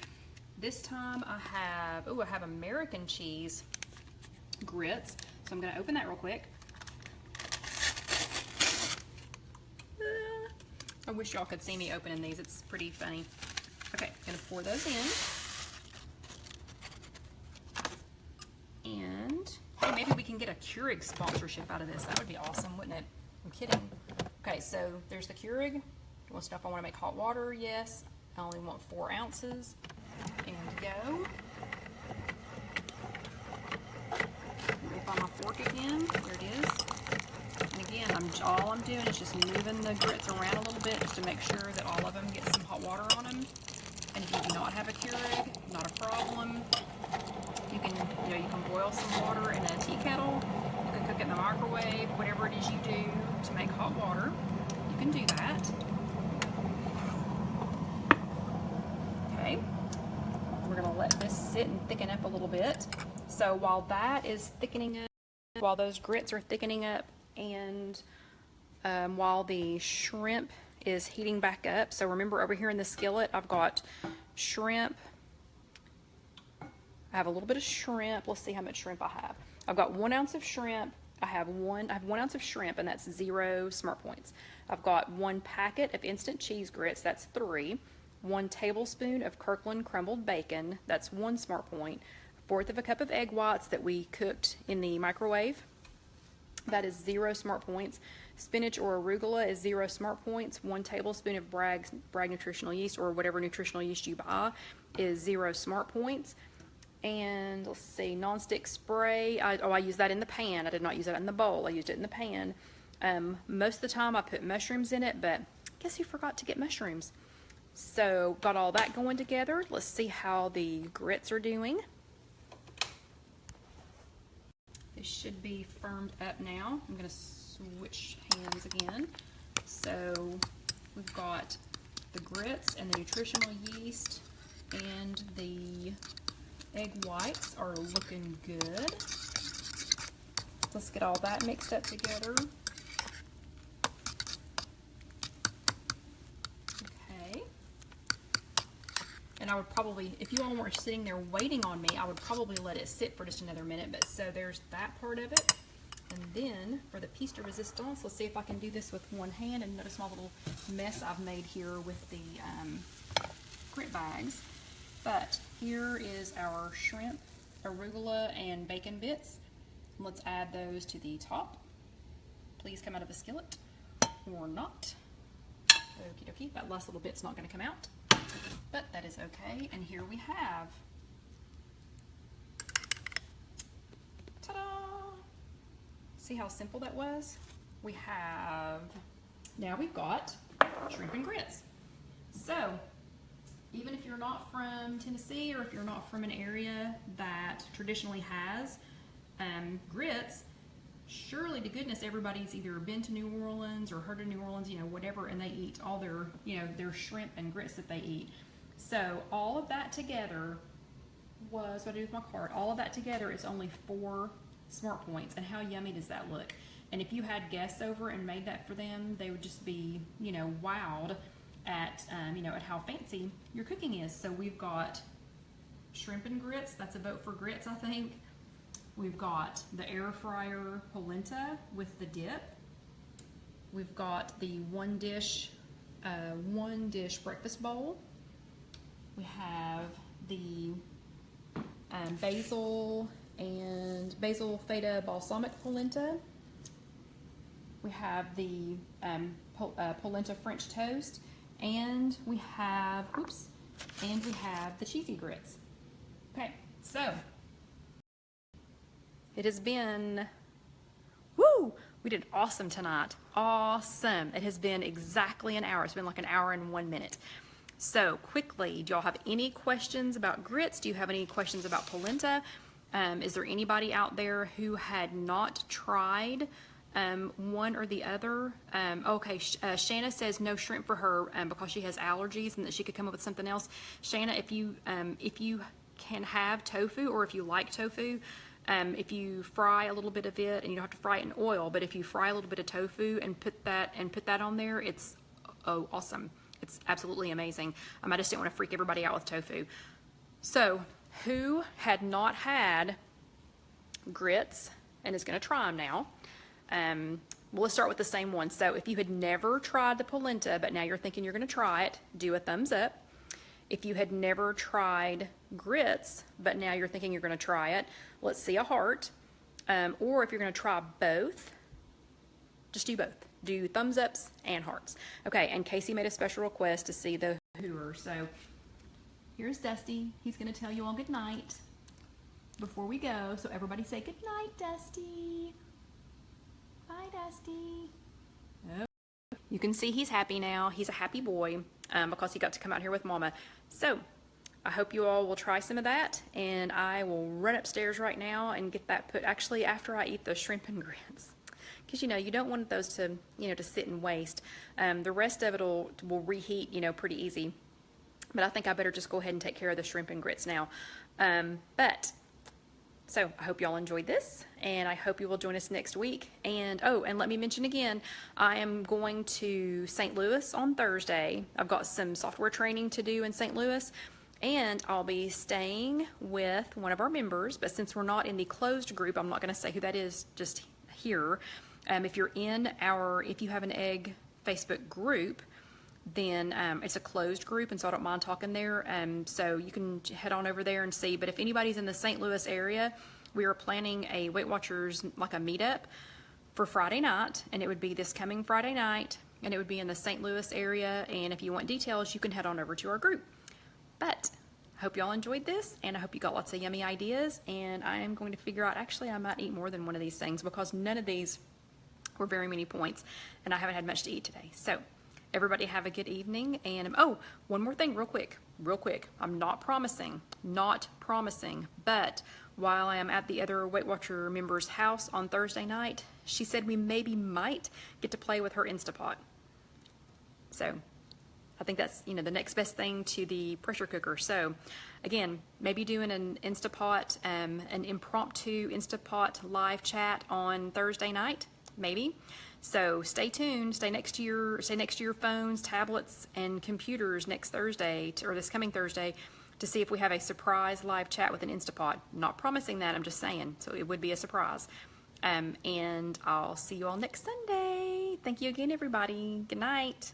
This time I have American cheese grits, so I'm going to open that real quick. I wish y'all could see me opening these. It's pretty funny. Okay, I'm going to pour those in. And hey, maybe we can get a Keurig sponsorship out of this. That would be awesome, wouldn't it? I'm kidding. Okay, so there's the Keurig. Want to know if I want to make hot water? Yes. I only want 4 ounces. And go. Let me find my fork again. There it is. And again, all I'm doing is just moving the grits around a little bit just to make sure that all of them get some hot water on them. And if you do not have a Keurig, not a problem. You can boil some water in a tea kettle. You can cook it in the microwave. Whatever it is you do to make hot water, you can do that. Okay. We're gonna let this sit and thicken up a little bit. So while that is thickening up, while those grits are thickening up, and while the shrimp is heating back up, so remember over here in the skillet, I've got shrimp. I have a little bit of shrimp. Let's see how much shrimp I have. I've got 1 ounce of shrimp. I have 1 ounce of shrimp, and that's 0 smart points. I've got 1 packet of instant cheese grits, that's 3. 1 tablespoon of Kirkland crumbled bacon, that's 1 smart point. 1/4 cup of egg whites that we cooked in the microwave, that is 0 smart points. Spinach or arugula is 0 smart points. 1 tablespoon of Bragg nutritional yeast, or whatever nutritional yeast you buy, is 0 smart points. And let's see, nonstick spray, I use that in the pan. I did not use that in the bowl. I used it in the pan. Most of the time I put mushrooms in it, but guess who forgot to get mushrooms? So got all that going together. Let's see how the grits are doing. This should be firmed up now. I'm going to switch hands again. So we've got the grits and the nutritional yeast and the egg whites are looking good. Let's get all that mixed up together. Okay. And I would probably, if you all weren't sitting there waiting on me, I would probably let it sit for just another minute. But so there's that part of it. And then for the piece de resistance, let's see if I can do this with one hand. And notice my little mess I've made here with the grit bags. But here is our shrimp, arugula, and bacon bits. Let's add those to the top. Please come out of the skillet, or not. Okie dokie, that last little bit's not going to come out, but that is okay. And here we have, ta-da! See how simple that was? Now we've got shrimp and grits. So even if you're not from Tennessee or if you're not from an area that traditionally has grits, surely to goodness everybody's either been to New Orleans or heard of New Orleans, you know, whatever, and they eat all their, you know, their shrimp and grits that they eat. So all of that together was what I do with my cart. All of that together is only 4 smart points, and how yummy does that look? And if you had guests over and made that for them, they would just be, you know, wowed at, you know, at how fancy your cooking is. So we've got shrimp and grits. That's a vote for grits, I think. We've got the air fryer polenta with the dip. We've got the one dish breakfast bowl. We have the basil feta balsamic polenta. We have the polenta French toast, and we have the cheesy grits. Okay, so it has been, woo! We did awesome tonight. Awesome. It has been exactly an hour. It's been like an hour and 1 minute. So quickly, do y'all have any questions about grits? Do you have any questions about polenta? Is there anybody out there who had not tried one or the other? Okay, Shanna says no shrimp for her because she has allergies and that she could come up with something else. Shanna, if you can have tofu, or if you like tofu, if you fry a little bit of it, and you don't have to fry it in oil, but if you fry a little bit of tofu and put that on there, it's awesome. It's absolutely amazing. I just didn't want to freak everybody out with tofu. So who had not had grits and is going to try them now? Well, let's start with the same one. So if you had never tried the polenta, but now you're thinking you're going to try it, do a thumbs up. If you had never tried grits, but now you're thinking you're going to try it, let's see a heart. Or if you're going to try both, just do both. Do thumbs ups and hearts. Okay, and Casey made a special request to see the hooer. So here's Dusty. He's going to tell you all good night before we go. So everybody say good night, Dusty. Bye, Dusty. Oh. You can see he's happy now. He's a happy boy because he got to come out here with Mama. So I hope you all will try some of that, and I will run upstairs right now and get that put, actually after I eat the shrimp and grits. Because, you know, you don't want those to, you know, to sit and waste. The rest of it will reheat, you know, pretty easy. But I think I better just go ahead and take care of the shrimp and grits now. So I hope y'all enjoyed this, and I hope you will join us next week. And oh, and let me mention again, I am going to St. Louis on Thursday. I've got some software training to do in St. Louis, and I'll be staying with one of our members. But since we're not in the closed group, I'm not going to say who that is just here. If you're in our If You Have an Egg Facebook group, then it's a closed group, and so I don't mind talking there. So you can head on over there and see. But if anybody's in the St. Louis area, we are planning a Weight Watchers, like a meetup for Friday night, and it would be this coming Friday night, and it would be in the St. Louis area. And if you want details, you can head on over to our group. But I hope y'all enjoyed this, and I hope you got lots of yummy ideas. And I am going to figure out, actually, I might eat more than one of these things because none of these were very many points, and I haven't had much to eat today. So everybody have a good evening. And oh, one more thing real quick. I'm not promising, but while I am at the other Weight Watcher member's house on Thursday night, she said we might get to play with her Instapot. So I think that's, you know, the next best thing to the pressure cooker. So again, maybe doing an Instapot, an impromptu Instapot live chat on Thursday night, maybe. So stay tuned, stay next to your phones, tablets, and computers next Thursday, or this coming Thursday, to see if we have a surprise live chat with an Instapot. I'm not promising that, I'm just saying. So it would be a surprise. And I'll see you all next Sunday. Thank you again, everybody. Good night.